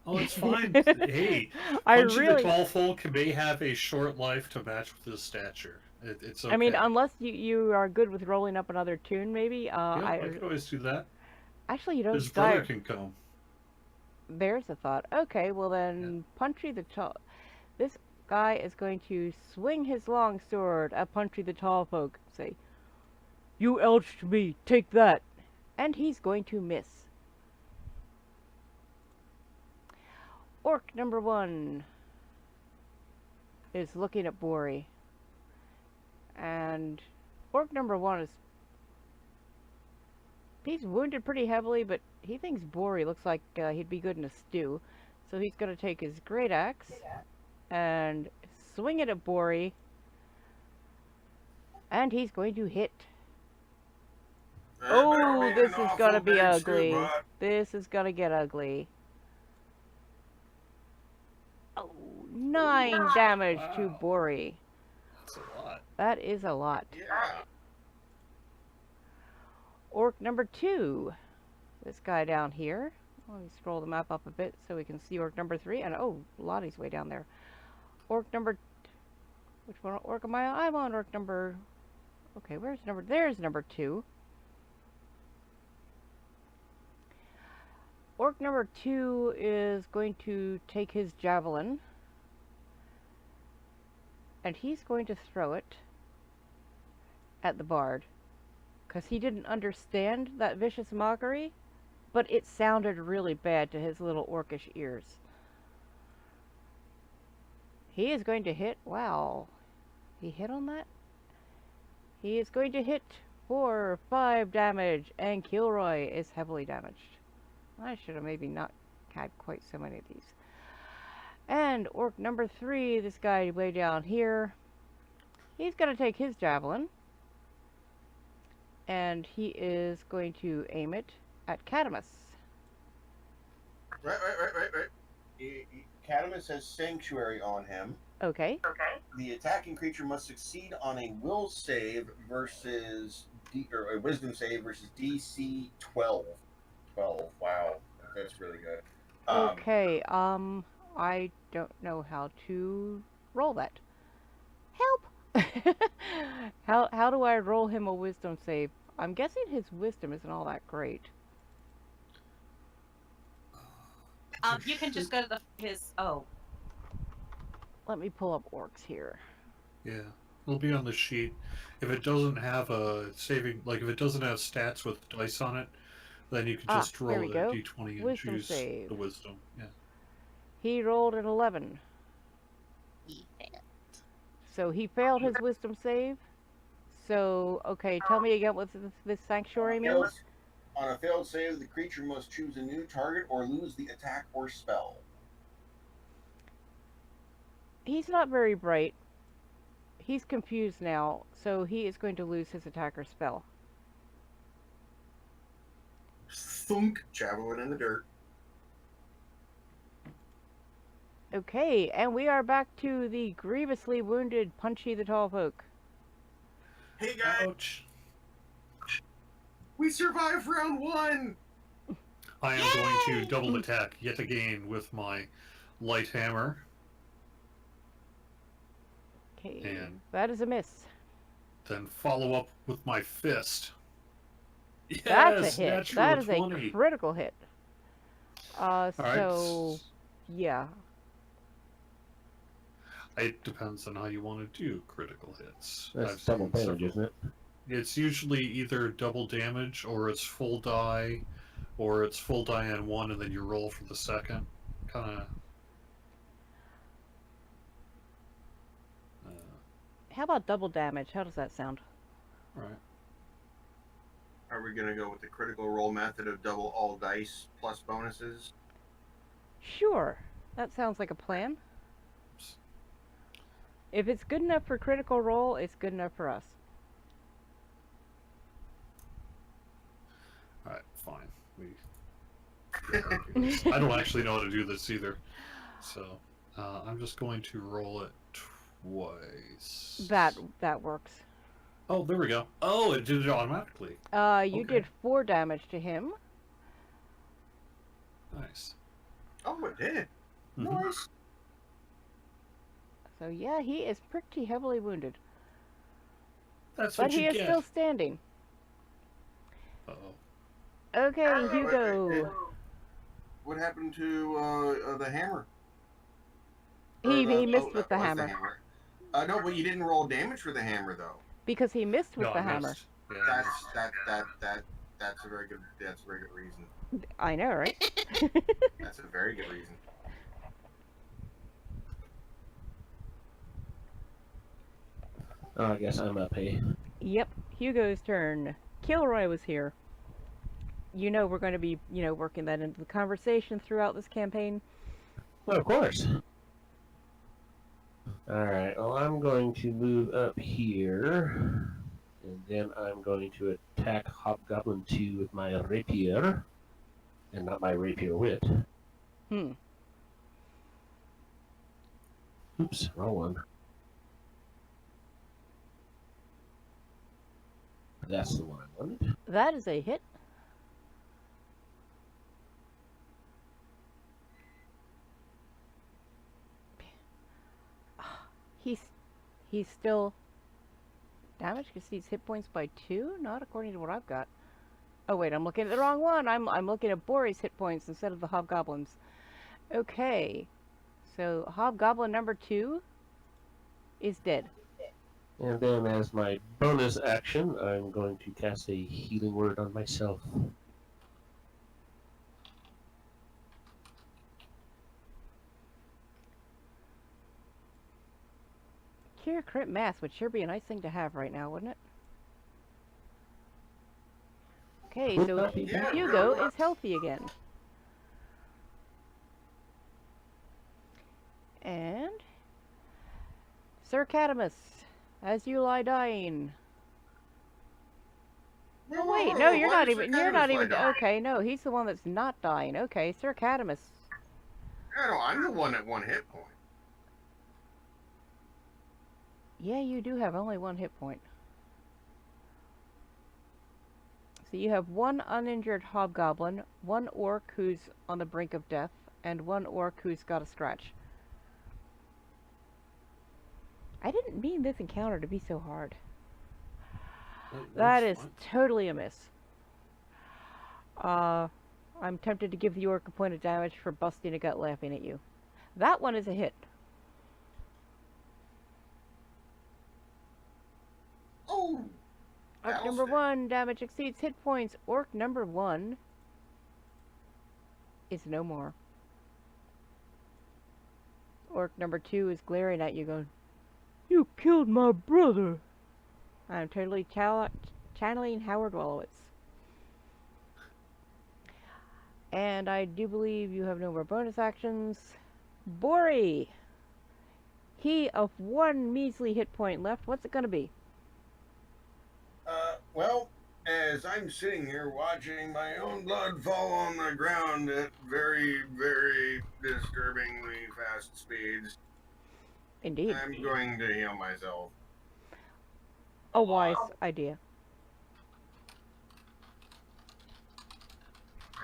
Oh, it's fine. Hey, I Punchy really... the Tall Folk may have a short life to match with his stature. It's okay. I mean, unless you are good with rolling up another tune, maybe. Yeah, I could always do that. Actually, you don't His die. brother can come. There's a thought. Okay, well then, Punchy the Tall... This guy is going to swing his longsword at Punchy the Tall Folk. Say, "You elched me, take that!" And he's going to miss. Orc number 1 is looking at Bori. And orc number 1 is... He's wounded pretty heavily, but he thinks Bori looks like he'd be good in a stew. So he's going to take his great axe and swing it at Bori. And he's going to hit. That better Oh, be this an is awful gonna be big ugly. scoop, bud. This is gonna get ugly. Oh, 9 damage to Wow. Bori. That's a lot. That is a lot. Yeah. Orc number 2. This guy down here. Let me scroll the map up a bit so we can see orc number 3. And oh, Lottie's way down there. Orc number... Which one orc am I on? I'm on orc number... Okay, where's number... There's number 2. Orc number 2 is going to take his javelin. And he's going to throw it at the bard. Because he didn't understand that vicious mockery. But it sounded really bad to his little orcish ears. He is going to hit... Wow. He hit on that? He is going to hit for 5 damage. And Kilroy is heavily damaged. I should have maybe not had quite so many of these. And orc number 3, this guy way down here, he's going to take his javelin. And he is going to aim it at Catamus. Right. Catamus has Sanctuary on him. Okay. The attacking creature must succeed on a will save versus or a wisdom save versus DC 12. 12. Wow, that's really good. Okay. I don't know how to roll that. Help! How do I roll him a wisdom save? I'm guessing his wisdom isn't all that great. You can just go to his. Oh, Let me pull up orcs here. Yeah, it'll be on the sheet. If it doesn't have a saving, like if it doesn't have stats with dice on it, then you can just here roll we a go. d20 and Wisdom choose save. the wisdom. Yeah. He rolled an 11. he failed. So he failed his wisdom save. So, okay, tell me again what this sanctuary means. On a failed save, the creature must choose a new target or lose the attack or spell. He's not very bright. He's confused now, so he is going to lose his attack or spell. Thunk, javelin in the dirt. Okay, and we are back to the grievously wounded Punchy the Tall Folk. Hey guys, Ouch. we survived round 1. I am going to double attack yet again with my light hammer. Okay, And- that is a miss. Then follow up with my fist. That's a hit. natural That is 20. a critical hit. All right. So, yeah. It depends on how you want to do critical hits. That's I've double seen damage, several. isn't it? It's usually either double damage, or it's full die, or it's full die on one and then you roll for the second. Kind of. How about double damage? How does that sound? Right. Are we going to go with the critical roll method of double all dice plus bonuses? Sure. That sounds like a plan. If it's good enough for critical roll, it's good enough for us. All right. Fine. I don't actually know how to do this either, so I'm just going to roll it twice. That works. Oh, there we go. Oh, it did it automatically. You Okay. did 4 damage to him. Nice. Oh, it did. Mhm. Nice. So yeah, he is pretty heavily wounded. That's But what he you is get. still standing. Uh-oh. Okay, Hugo. What happened to the hammer? He Or, missed with that the was hammer. No, but you didn't roll damage for the hammer though. Because he missed with No, the I hammer. missed. Yeah. That's a very good reason. I know, right? That's a very good reason. Oh, I guess I'm up, hey. Yep, Hugo's turn. Kilroy was here. You know we're going to be, working that into the conversation throughout this campaign. Well, of course. Alright, well, I'm going to move up here. And then I'm going to attack Hobgoblin 2 with my rapier. And not my rapier wit. Hmm. Oops, wrong one. That's the one I wanted. That is a hit. He's still damaged because he's hit points by 2? Not according to what I've got. Oh wait, I'm looking at the wrong one. I'm looking at Bori's hit points instead of the Hobgoblin's. Okay. So Hobgoblin number 2 is dead. And then as my bonus action, I'm going to cast a healing word on myself. Cure crit mass would sure be a nice thing to have right now, wouldn't it? Okay, so Yeah, Hugo really. is healthy again. And Sir Catamus, as you lie dying. Oh wait, no, you're not even. You're not even. Okay, no, he's the one that's not dying. Okay, Sir Catamus. No, I'm the one at 1 hit point. Yeah, you do have only 1 hit point. So you have 1 uninjured hobgoblin, 1 orc who's on the brink of death, and 1 orc who's got a scratch. I didn't mean this encounter to be so hard. That is totally a miss. I'm tempted to give the orc a point of damage for busting a gut laughing at you. That one is a hit. Oh! Orc That'll number stick. 1, damage exceeds hit points. Orc number 1 is no more. Orc number 2 is glaring at you going, "You killed my brother!" I'm totally channeling Howard Wolowitz. And I do believe you have no more bonus actions. Bori! He of 1 measly hit point left. What's it gonna be? Well, as I'm sitting here watching my own blood fall on the ground at very, very disturbingly fast speeds, Indeed. I'm going to heal myself. A wise idea.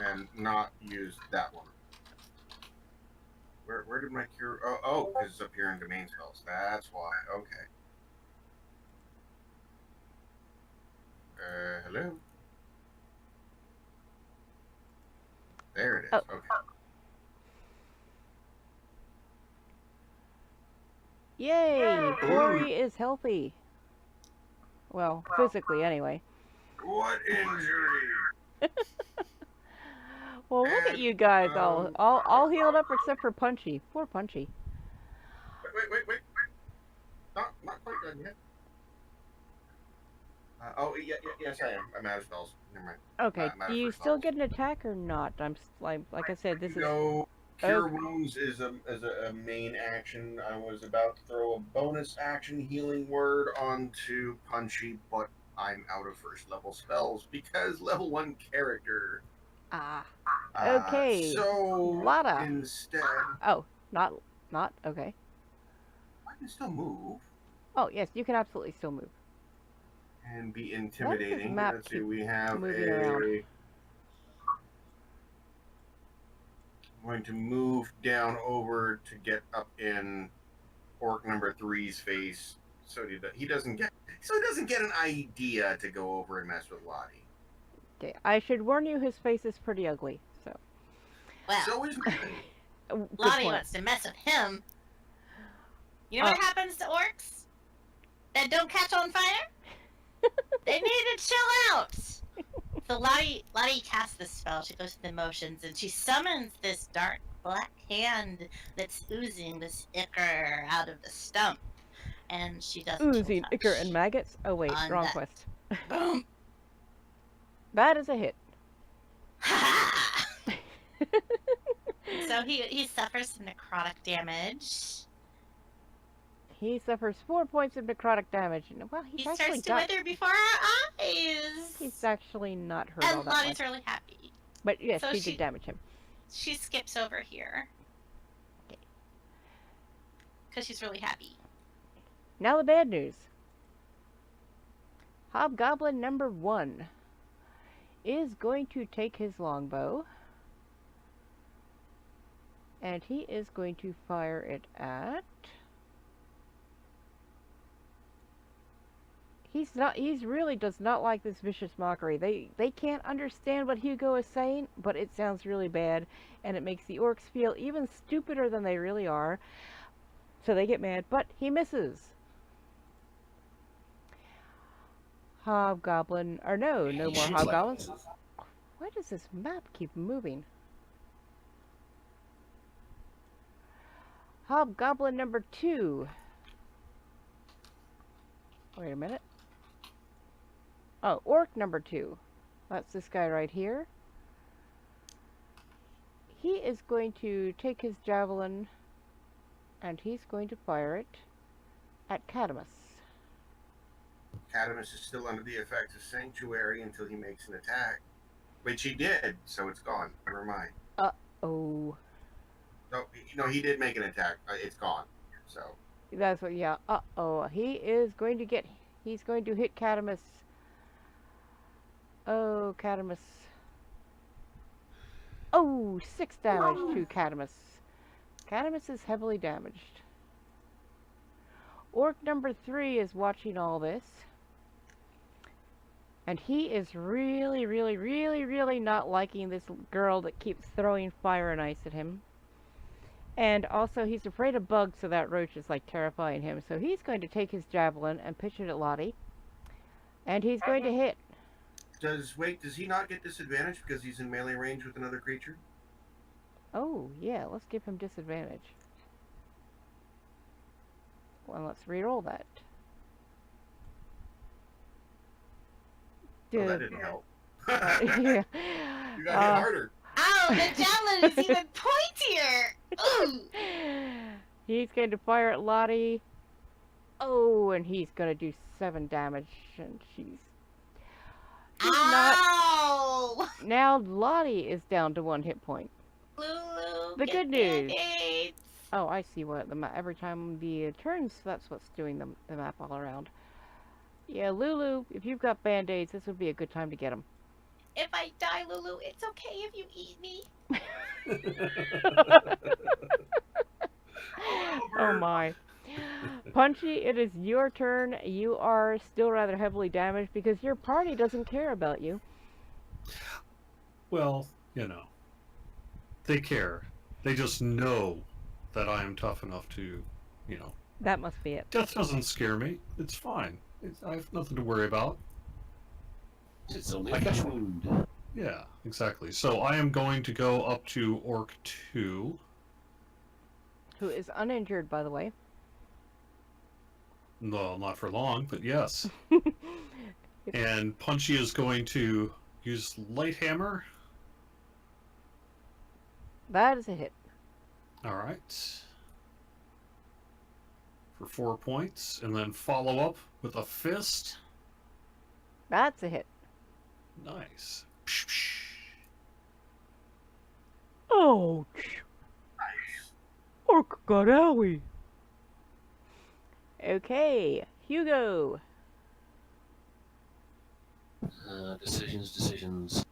And not use that one. Where did my cure? Oh, because it's up here in domain spells. That's why. Okay. Hello? There it is. Oh. Okay. Yay! Bori is healthy. Well, physically anyway. What injury? Well, look at you guys all healed up except for Punchy. Poor Punchy. Wait. Not quite done yet. Yes, I am. I'm out of spells. Never mind. Okay, I'm out do of you first still levels. get an attack or not? Like I said, this is... No, cure wounds is a main action. I was about to throw a bonus action healing word onto Punchy, but I'm out of first level spells because level 1 character. Ah. Okay. So Lada. instead, Oh, not... Okay. I can still move Oh, yes, you can absolutely still move. and be intimidating. map Let's see, keep we have moving around? I'm going to move down over to get up in orc number 3's face, so he doesn't get an idea to go over and mess with Lottie. Okay, I should warn you, his face is pretty ugly, so... Well, So is mine. Good Lottie point. wants to mess with him. You know what happens to orcs that don't catch on fire? They need to chill out. So Lottie casts this spell. She goes through the motions and she summons this dark black hand that's oozing this ichor out of the stump. And she does Oozing ichor and maggots? Oh wait, On wrong that. quest. Boom. That is a hit. Ha! So he suffers some necrotic damage. He suffers 4 points of necrotic damage. Well, He he's actually starts to got. wither before our eyes. He's actually not hurt all And that Lottie's much. really happy. But yes, So she did damage him. She skips over here. Okay. Because she's really happy. Now the bad news. Hobgoblin number 1 is going to take his longbow. And he is going to fire it at... He really does not like this vicious mockery. They can't understand what Hugo is saying, but it sounds really bad, and it makes the orcs feel even stupider than they really are. So they get mad, but he misses. Hobgoblin, or no more Shoots like hobgoblins. misses. Why does this map keep moving? Hobgoblin number 2. Wait a minute. Oh, orc number 2. That's this guy right here. He is going to take his javelin and he's going to fire it at Catamus. Catamus is still under the effects of Sanctuary until he makes an attack. Which he did, so it's gone. Never mind. Oh. No, he did make an attack. It's gone. So. That's what, yeah. Uh-oh. He's going to hit Catamus. Oh, Catamus. Oh, 6 damage to Catamus. Catamus is heavily damaged. Orc number 3 is watching all this. And he is really, really, really, really not liking this girl that keeps throwing fire and ice at him. And also, he's afraid of bugs, so that roach is, like, terrifying him. So he's going to take his javelin and pitch it at Lottie. And he's going to hit. Does he not get disadvantage because he's in melee range with another creature? Oh, yeah, let's give him disadvantage. Well, let's re-roll that. Oh, that didn't help. Yeah. You got hit harder. Ow, the javelin is even pointier! Ooh! He's going to fire at Lottie. Oh, and he's going to do 7 damage, and she's not. Ow! Now Lottie is down to 1 hit point. Lulu, The get good news. Band-Aids. Oh, I see what the map. Every time the turns, that's what's doing the map all around. Yeah, Lulu, if you've got band-aids, this would be a good time to get them. If I die, Lulu, it's okay if you eat me. Oh my. Punchy, it is your turn. You are still rather heavily damaged because your party doesn't care about you. Well, they care. They just know that I am tough enough to, That must be it. death doesn't scare me. It's fine. I have nothing to worry about. It's only a flesh wound. Yeah, exactly. So I am going to go up to Orc 2. Who is uninjured, by the way. No, not for long, but yes. And Punchy is going to use Light Hammer. That is a hit. All right. For 4 points. And then follow up with a Fist. That's a hit. Nice. Ouch. Nice. Orc got owie. Okay, Hugo. Decisions.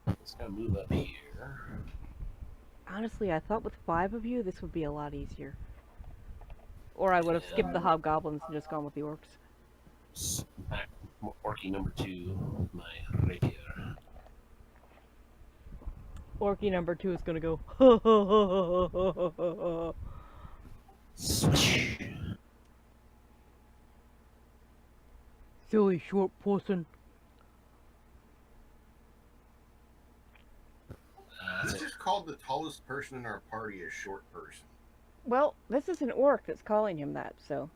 Let's go move up here. Honestly, I thought with 5 of you, this would be a lot easier. Or I would have skipped the hobgoblins and just gone with the orcs. Smack Orky number 2 with my rapier. Orky number 2 is gonna go. Swish. Silly short person. This is called the tallest person in our party a short person. Well, this is an orc that's calling him that, so.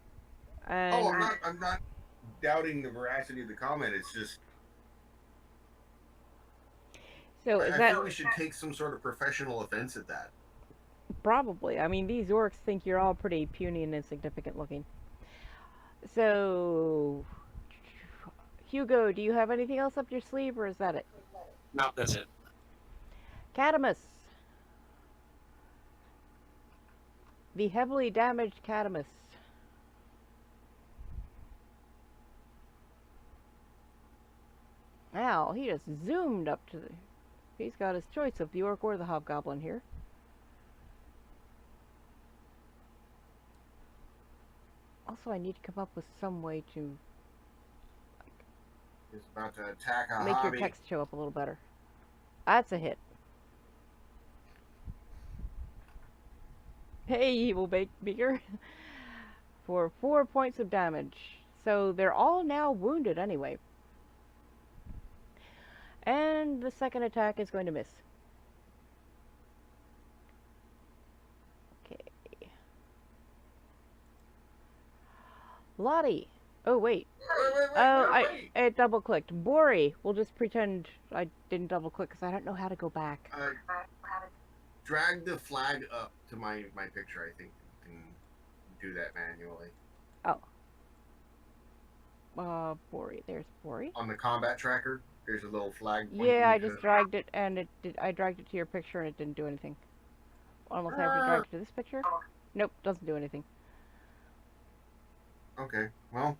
And Oh, I'm not doubting the veracity of the comment. It's just So is I that feel we should take some sort of professional offense at that. probably? I mean, these orcs think you're all pretty puny and insignificant looking. So, Hugo, do you have anything else up your sleeve, or is that it? No, that's it. Catamus. The heavily damaged Catamus. Wow, he just zoomed up to the... He's got his choice of the orc or the hobgoblin here. Also, I need to come up with some way to He's about to attack a make your hobby. text show up a little better. That's a hit. Hey, evil beaker. For 4 points of damage. So they're all now wounded anyway. And the second attack is going to miss. Okay. Lottie. Oh, wait. I double clicked. Bori. We'll just pretend I didn't double click because I don't know how to go back. Drag the flag up to my picture. I think you can do that manually. Bori. There's Bori. On the combat tracker, there's a little flag. Yeah, I just dragged it and it did. I dragged it to your picture and it didn't do anything. Unless I have to drag it to this picture. Nope, doesn't do anything. Okay, well,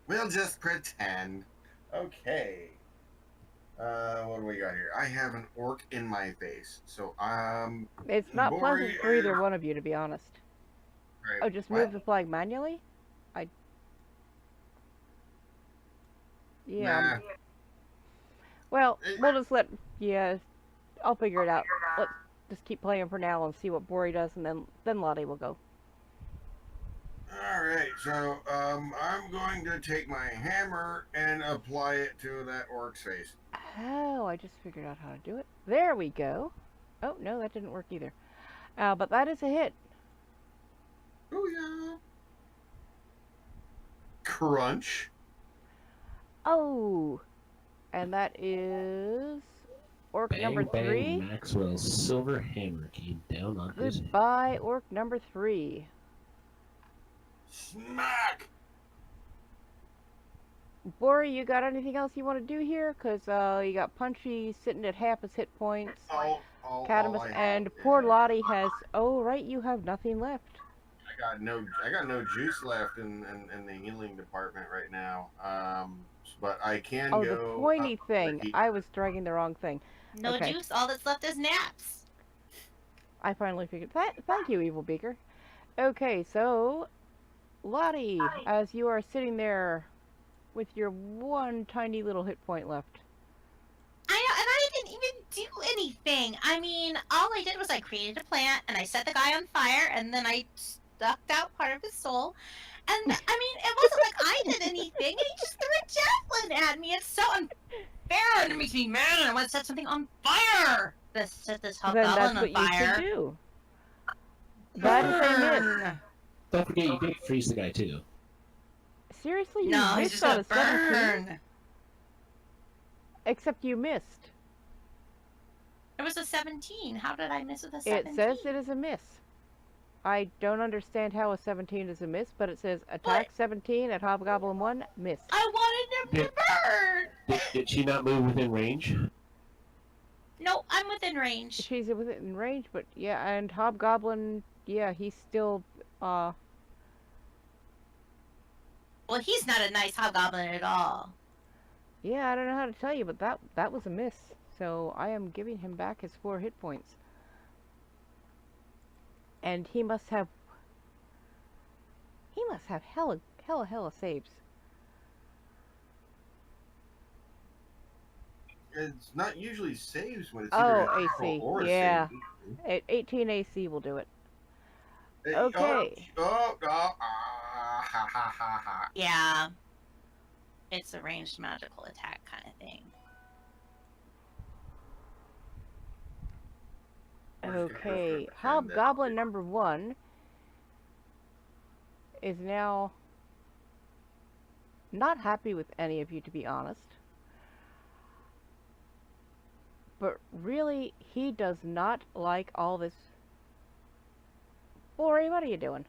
we'll just pretend. Okay. What do we got here? I have an orc in my face, so It's not Bori pleasant for either one of you, to be honest. Right, Oh, just what? move the flag manually? Yeah. Nah. Well, we'll just let... Yeah, I'll figure it out. Let's just keep playing for now and see what Bori does, and then Lottie will go. Alright, so I'm going to take my hammer and apply it to that orc's face. Oh, I just figured out how to do it. There we go. Oh, no, that didn't work either. But that is a hit. Oh yeah. Crunch. Oh! And that is... Orc Bang, number 3. bang, Maxwell's silver hammer came down on his head. Goodbye, Orc number 3. Smack! Bori, you got anything else you want to do here? Because you got Punchy sitting at half his hit points. Catamus and poor Lottie has... Oh, right, you have nothing left. I got no juice left in the healing department right now. But I can Oh, go. the pointy up thing. the- I was dragging the wrong thing. No Okay. juice. All that's left is naps. I finally figured that. Thank you, Evil Beaker. Okay, so... Lottie, as you are sitting there with your one tiny little hit point left. I know, and I didn't even do anything. I mean, all I did was I created a plant, and I set the guy on fire, and then I sucked out part of his soul. And, I mean, it wasn't like I did anything, and he just threw a javelin at me. It's so unfair, and it makes me mad, and I want to set something on fire. Set this Then that's hobgoblin what on you fire. should do. That is a miss. Don't forget you did freeze the guy too. Seriously, you No, he's missed just on gonna a 17? burn. Except you missed. It was a 17. How did I miss with a 17? It says it is a miss. I don't understand how a 17 is a miss, but it says attack What? 17 at Hobgoblin 1, miss. I wanted him to burn. Did she not move within range? No, I'm within range. She's within range, but yeah, and Hobgoblin, yeah, he's still, Well, he's not a nice hobgoblin at all. yeah, I don't know how to tell you, but that was a miss. So I am giving him back his 4 hit points. And he must have hella saves. It's not usually saves when it's Oh, either a critical AC, or a yeah. save. 18 AC will do it. Hey, Okay. ha ha ha ha. Yeah. It's a ranged magical attack kind of thing. Okay, Hobgoblin number 1 is now not happy with any of you, to be honest. But really, he does not like all this. Ori, what are you doing?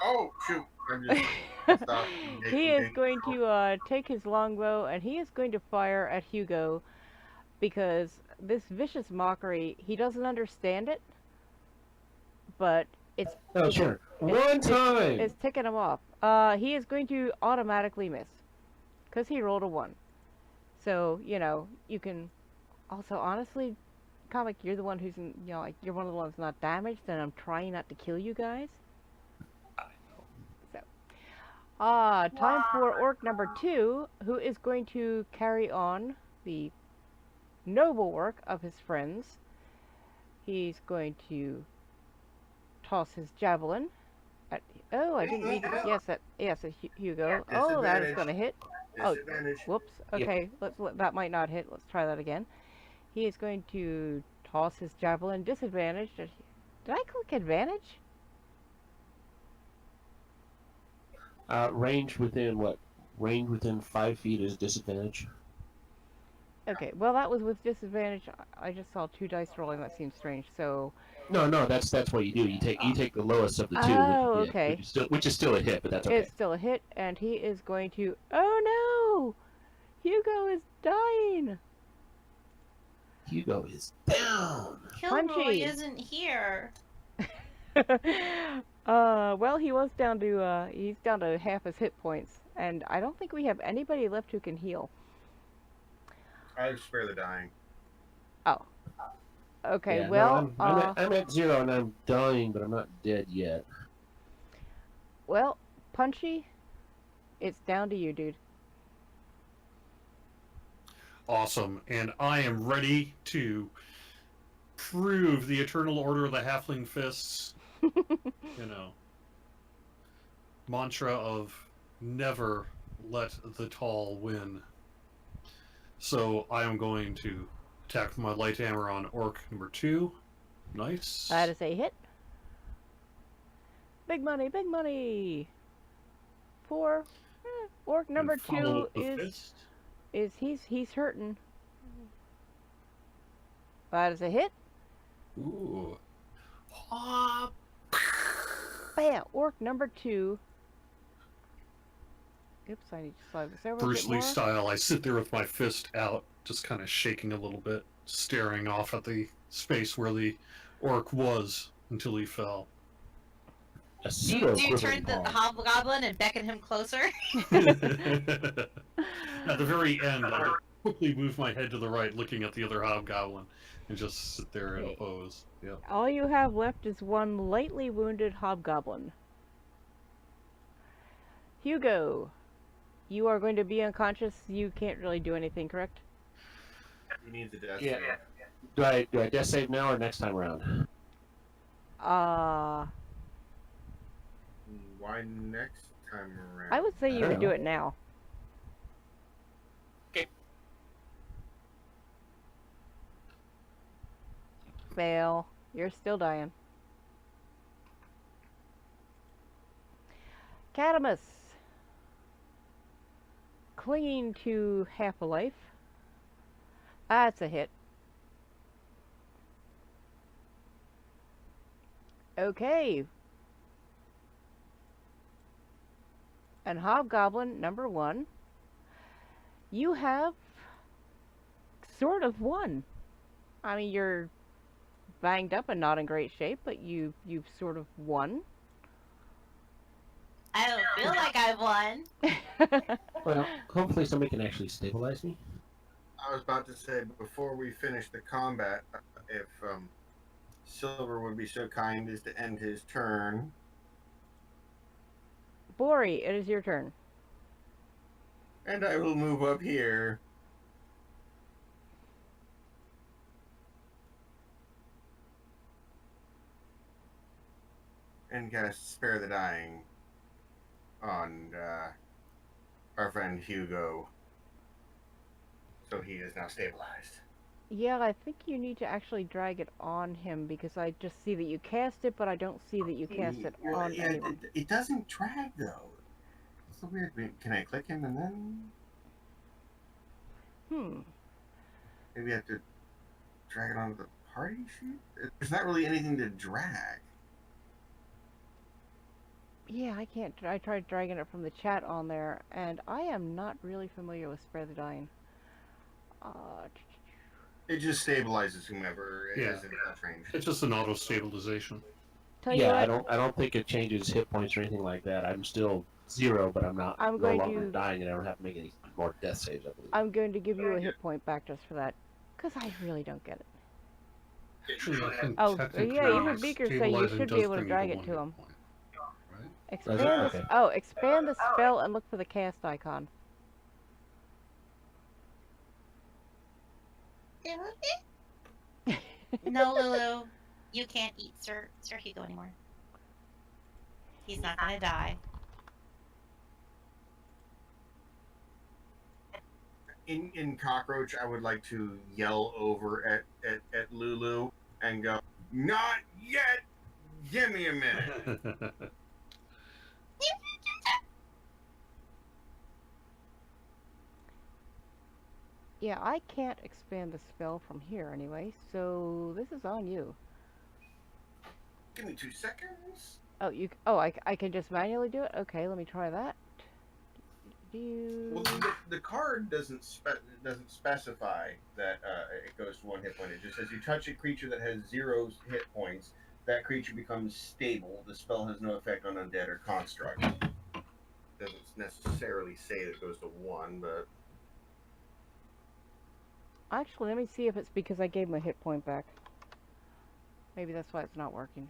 Oh shoot! I'm just stop. He is going to take his longbow and he is going to fire at Hugo because this vicious mockery, he doesn't understand it, but it's Oh, sure. One time! it's ticking him off. He is going to automatically miss because he rolled a 1. So, you know, you can also honestly, Comic, you're the one who's, like, you're one of the ones not damaged, and I'm trying not to kill you guys. So, time for orc number 2, who is going to carry on the noble work of his friends. He's going to toss his javelin at, oh, I didn't read, yes, at Hugo. Oh, that is going to hit. Oh, whoops. Okay, that might not hit. Let's try that again. He is going to toss his javelin. Disadvantage. Did I click advantage? Range within what? Range within 5 feet is disadvantage. Okay, well that was with disadvantage. I just saw 2 dice rolling. That seems strange. So. No, that's what you do. You take the lowest of the 2. Oh, okay. Which is still a hit, but that's okay. It's still a hit, and he is going to. Oh no! Hugo is dying. Hugo is down. Kilroy Punchy. isn't here. Well, he was down to, he's down to half his hit points, and I don't think we have anybody left who can heal. I spare the dying. Oh. Okay, Yeah, well, no, I'm at 0 and I'm dying, but I'm not dead yet. Well, Punchy, it's down to you, dude. Awesome. And I am ready to prove the eternal order of the halfling fists. Mantra of never let the tall win. So I am going to attack with my light hammer on orc number 2. Nice. That is a hit. Big money, big money. 4. Orc number And follow 2 with the is fist. he's hurting. That is a hit. Ooh. Bam! Orc number 2. Oops, I need to slide this over Bruce a bit Lee more. style, I sit there with my fist out, just kind of shaking a little bit, staring off at the space where the orc was until he fell. Do you turn the hobgoblin and beckon him closer? At the very end, I quickly move my head to the right, looking at the other hobgoblin, and just sit there in a pose. Yep. All you have left is one lightly wounded hobgoblin. Hugo, you are going to be unconscious. You can't really do anything, correct? He needs a death Yeah. save. Do I death save now or next time around? Why next time around? I would say you I would don't do know. it now. Okay. Fail. You're still dying. Catamus. Clinging to half a life. That's a hit. Okay. And Hobgoblin number 1. You have sort of won. I mean, you're banged up and not in great shape, but you've sort of won. I don't feel like I won. Well, hopefully somebody can actually stabilize me. I was about to say, before we finish the combat, if Silver would be so kind as to end his turn. Bori, it is your turn. And I will move up here. And cast Spare the Dying on our friend Hugo. So he is now stabilized. Yeah, I think you need to actually drag it on him because I just see that you cast it, but I don't see that you cast it on anyone. It doesn't drag though. It's a weird. Can I click him and then? Maybe I have to drag it onto the party sheet? There's not really anything to drag. Yeah, I can't. I tried dragging it from the chat on there, and I am not really familiar with Spare the Dying. It just stabilizes whomever Yeah. isn't trained. It's just an auto stabilization. Tell you Yeah, what, I don't think it changes hit points or anything like that. I'm still 0, but I'm not I'm no going longer to- dying, and I don't have to make any more death saves, I believe. I'm going to give you a hit point back just for that, because I really don't get it. Actually, I think Oh, technically yeah, even Beaker say you stabilizing should does be able to bring you drag it one to hit him. point, right? Expand Okay. the expand the spell and look for the cast icon. No, Lulu. You can't eat Sir Hugo anymore. He's not gonna die. In Cockroach, I would like to yell over at Lulu and go, "Not yet! Give me a minute." Yeah, I can't expand the spell from here anyway, so this is on you. Give me 2 seconds. Oh, I can just manually do it? Okay, let me try that. Well, the card doesn't specify that it goes to 1 hit point. It just says you touch a creature that has 0 hit points, that creature becomes stable. The spell has no effect on undead or construct. Doesn't necessarily say that it goes to 1, but Actually, let me see if it's because I gave him a hit point back. Maybe that's why it's not working.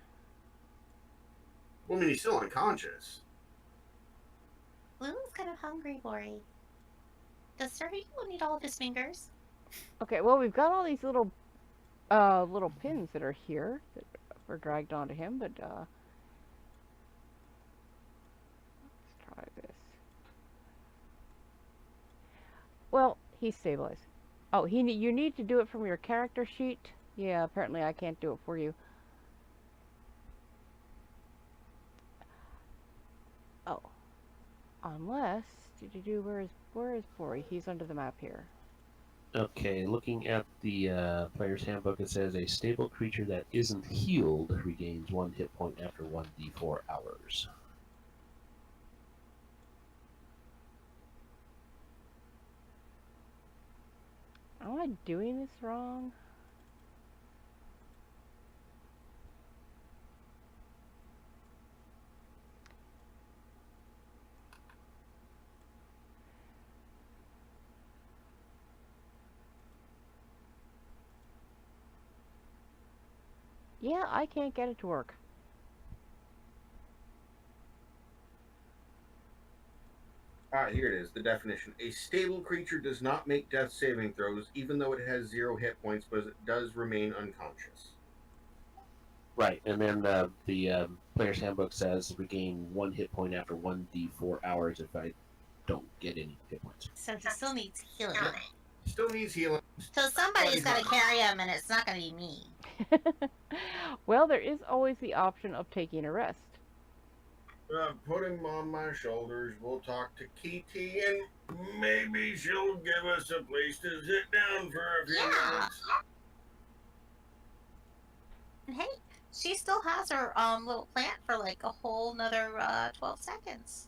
well, I mean, he's still unconscious. Lulu's kind of hungry, Lori. Does Sir Hugo need all of his fingers? Okay, well, we've got all these little little pins that are here that were dragged onto him, but let's try this. Well, he's stabilized. Oh, you need to do it from your character sheet. Yeah, apparently I can't do it for you. Oh, unless where is Bori? He's under the map here. Okay, looking at the player's handbook, it says a stable creature that isn't healed regains 1 hit point after 1d4 hours. Am I doing this wrong? Yeah, I can't get it to work. Here it is, the definition. A stable creature does not make death saving throws, even though it has 0 hit points, but it does remain unconscious. Right, and then the player's handbook says regain 1 hit point after 1d4 hours if I don't get any hit points. So he still needs healing. Still needs healing. So somebody's got to carry him, and it's not going to be me. Well, there is always the option of taking a rest. Put him on my shoulders. We'll talk to Kitty, and maybe she'll give us a place to sit down for a few minutes. And hey, she still has her little plant for like a whole nother 12 seconds.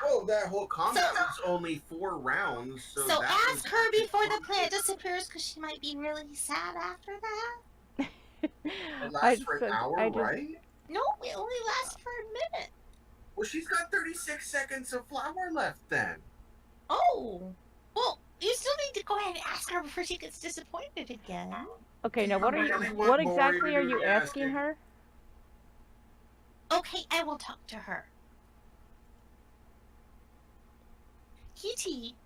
Oh, that whole combat was only 4 rounds. So that ask her before the plant disappears, because she might be really sad after that. It lasts for an hour, right? No, it only lasts for a minute. Well, she's got 36 seconds of flower left then. Oh, well, you still need to go ahead and ask her before she gets disappointed again. Okay, now what exactly are you asking her? Okay, I will talk to her. Kitty,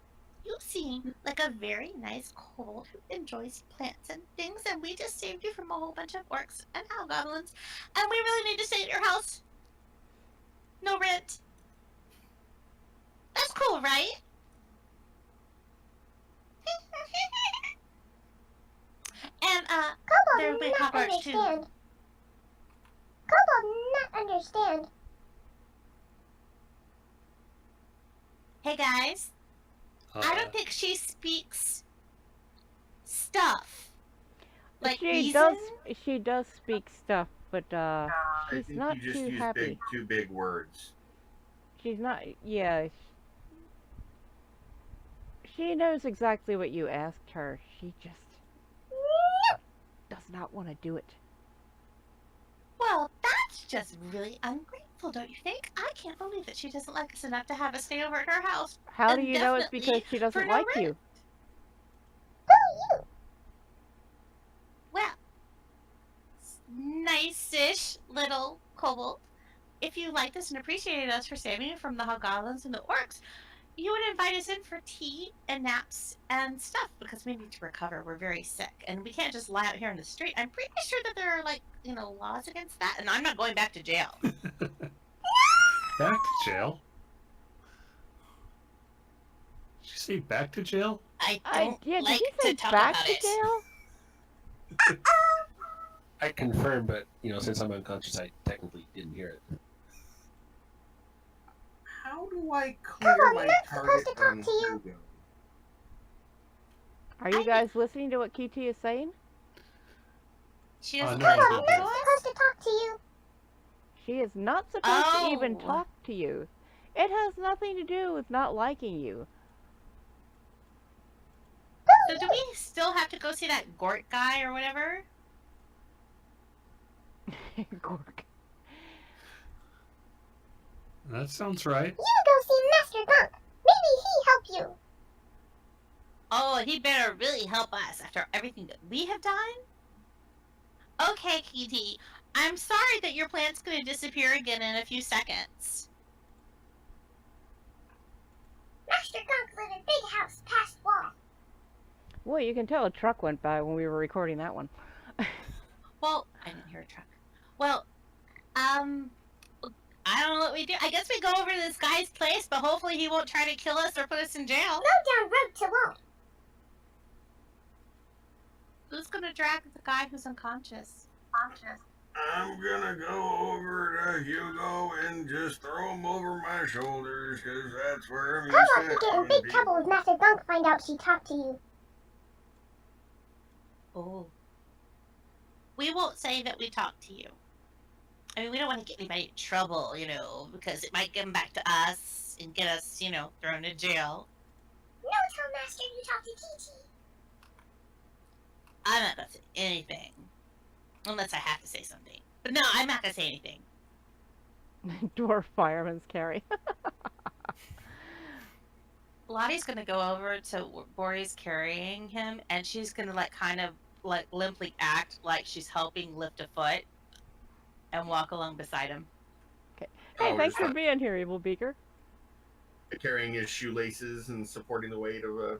you seem like a very nice kobold who enjoys plants and things, and we just saved you from a whole bunch of orcs and hobgoblins, and we really need to stay at your house. No rent. That's cool, right? And, there'll Kobold be not cockroach too. understand. Kobold not understand. Hey guys, I don't think she speaks stuff. Like she reason? does speak stuff, but I she's think not you just too used happy. two big words. She's not. Yeah. She knows exactly what you asked her. She just does not want to do it. Well, that's just really ungrateful, don't you think? I can't believe that she doesn't like us enough to have us stay over at her house. How do And you know it's because definitely she for doesn't no like rent. you? Well, nice-ish little kobold. If you liked us and appreciated us for saving you from the hobgoblins and the orcs, you would invite us in for tea and naps and stuff because we need to recover. We're very sick and we can't just lie out here in the street. I'm pretty sure that there are laws against that, and I'm not going back to jail. Back to jail? Did you say back to jail? I don't Did like you say to talk back about to it. jail? I confirm, but since I'm unconscious, I technically didn't hear it. How do I clear Come on, my you're not target supposed to talk on to you. Hugo? Are you guys listening to what KT is saying? She doesn't No, want to I talk didn't. to Not us? supposed to talk to you. She is not supposed to even Oh. talk to you. It has nothing to do with not liking you. So do we still have to go see that Gort guy or whatever? Gork. That sounds right. You go see Master Ghonk. Maybe he help you. Oh, he better really help us after everything that we have done? Okay, Kitty. I'm sorry that your plant's going to disappear again in a few seconds. Master Ghonk live in big house past wall. Well, you can tell a truck went by when we were recording that one. Well, I didn't hear a truck. Well, I don't know what we do. I guess we go over to this guy's place, but hopefully he won't try to kill us or put us in jail. No down road to wall. Who's going to drag the guy who's unconscious? I'm gonna go over to Hugo and just throw him over my shoulders, because that's where I'm used Kobold to could get in having big trouble if Master Ghonk find out she talked to you. Oh. We won't say that we talked to you. I mean, we don't want to get anybody in trouble, because it might come back to us and get us, thrown in jail. No, tell Master you talked to Kiki. I'm not going to say anything. Unless I have to say something. But no, I'm not going to say anything. Dwarf fireman's carry. Lottie's going to go over to Bori's carrying him, and she's going to, kind of limply act like she's helping lift a foot and walk along beside him. Hey, Oh, thanks just for being here, Evil Beaker. carrying his shoelaces and supporting the weight of a...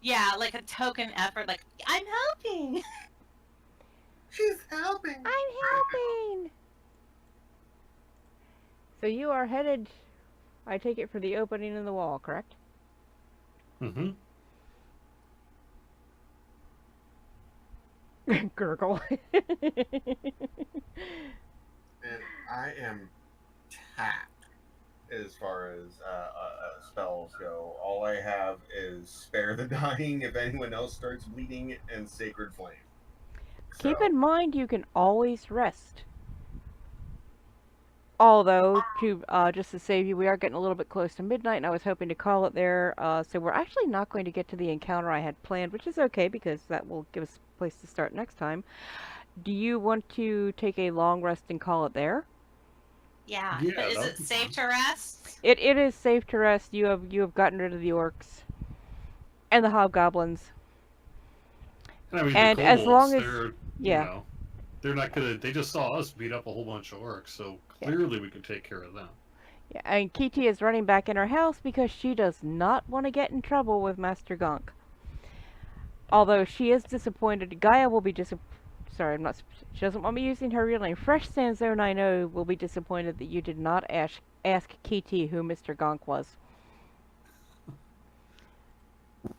Yeah, like a token effort, like, I'm helping! She's helping. I'm helping! So you are headed, I take it, for the opening in the wall, correct? Mm-hmm. Gurgle. And I am tapped as far as spells go. All I have is Spare the Dying if anyone else starts bleeding, and Sacred Flame. Keep in mind you can always rest. Although, just to save you, we are getting a little bit close to midnight, and I was hoping to call it there. So we're actually not going to get to the encounter I had planned, which is okay, because that will give us a place to start next time. Do you want to take a long rest and call it there? Yeah, Yeah, but is that it would be safe fun. to rest? It is safe to rest. You have gotten rid of the orcs and the hobgoblins. And I mean, And the as kobolds, long as- they're, yeah. you know, they're not gonna. They just saw us beat up a whole bunch of orcs, so clearly we could take care of them. Yeah, and Kiti is running back in her house because she does not want to get in trouble with Master Ghonk. Although she is disappointed. Gaia will be Sorry, I'm not. She doesn't want me using her real name. Fresh Sanzone, I know, will be disappointed that you did not ask Kiti who Mr. Ghonk was.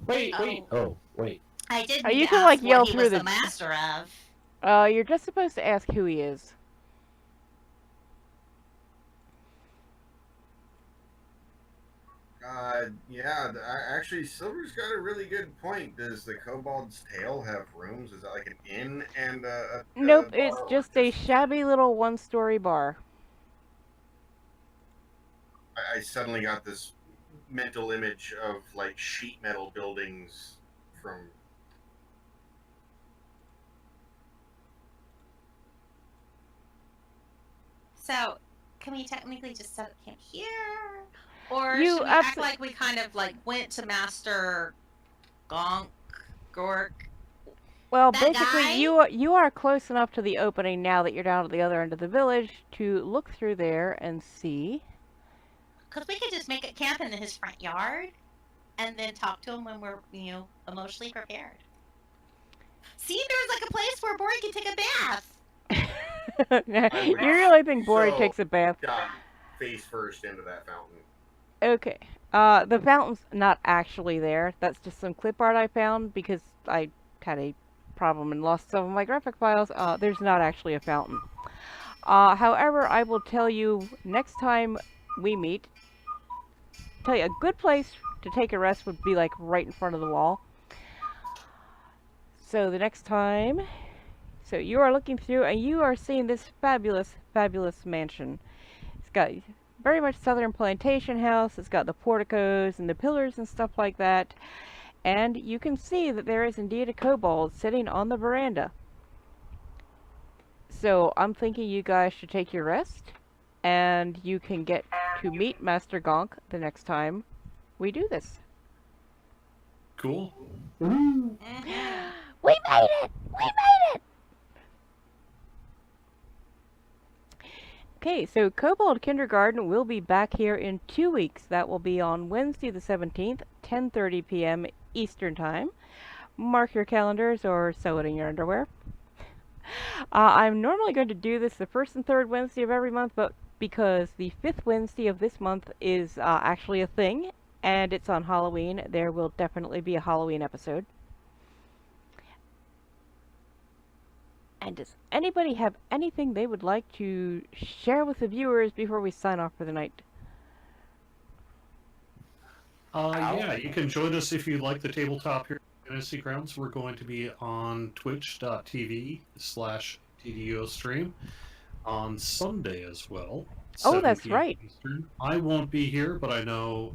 Wait. Oh, wait. I did Oh, need you to can, ask like, what yell he through was the- the master of. You're just supposed to ask who he is. Actually, Silver's got a really good point. Does the Kobold's Tail have rooms? Is that like an inn and a Nope, bar, it's or just a shabby little one-story bar. I suddenly got this mental image of like sheet metal buildings from. So, can we technically just set up camp here? Or You should we abso- act like we kind of like went to Master Ghonk, Gork? Well, That basically, guy? you are close enough to the opening now that you're down at the other end of the village to look through there and see. Because we could just make a camp in his front yard and then talk to him when we're, emotionally prepared. See, there's like a place where Bori can take a bath. You really think Bori So- takes a bath? Got face first into that fountain. Okay. The fountain's not actually there. That's just some clip art I found because I had a problem and lost some of my graphic files. There's not actually a fountain. However, I will tell you next time we meet. Tell you a good place to take a rest would be like right in front of the wall. So the next time, so you are looking through and you are seeing this fabulous, fabulous mansion. It's got very much southern plantation house. It's got the porticos and the pillars and stuff like that. And you can see that there is indeed a kobold sitting on the veranda. So I'm thinking you guys should take your rest, and you can get to meet Master Ghonk the next time we do this. Cool. Woohoo! Mhm. We made it! We made it! Okay, so Kobold Kindergarten will be back here in 2 weeks. That will be on Wednesday the 17th, 10:30 p.m. Eastern Time. Mark your calendars or sew it in your underwear. I'm normally going to do this the first and third Wednesday of every month, but because the fifth Wednesday of this month is actually a thing, and it's on Halloween, there will definitely be a Halloween episode. And does anybody have anything they would like to share with the viewers before we sign off for the night? Yeah, you can join us if you like the tabletop here at Fantasy Grounds. We're going to be on twitch.tv/TDO stream on Sunday as well. Oh, 7 that's p.m. right. Eastern. I won't be here, but I know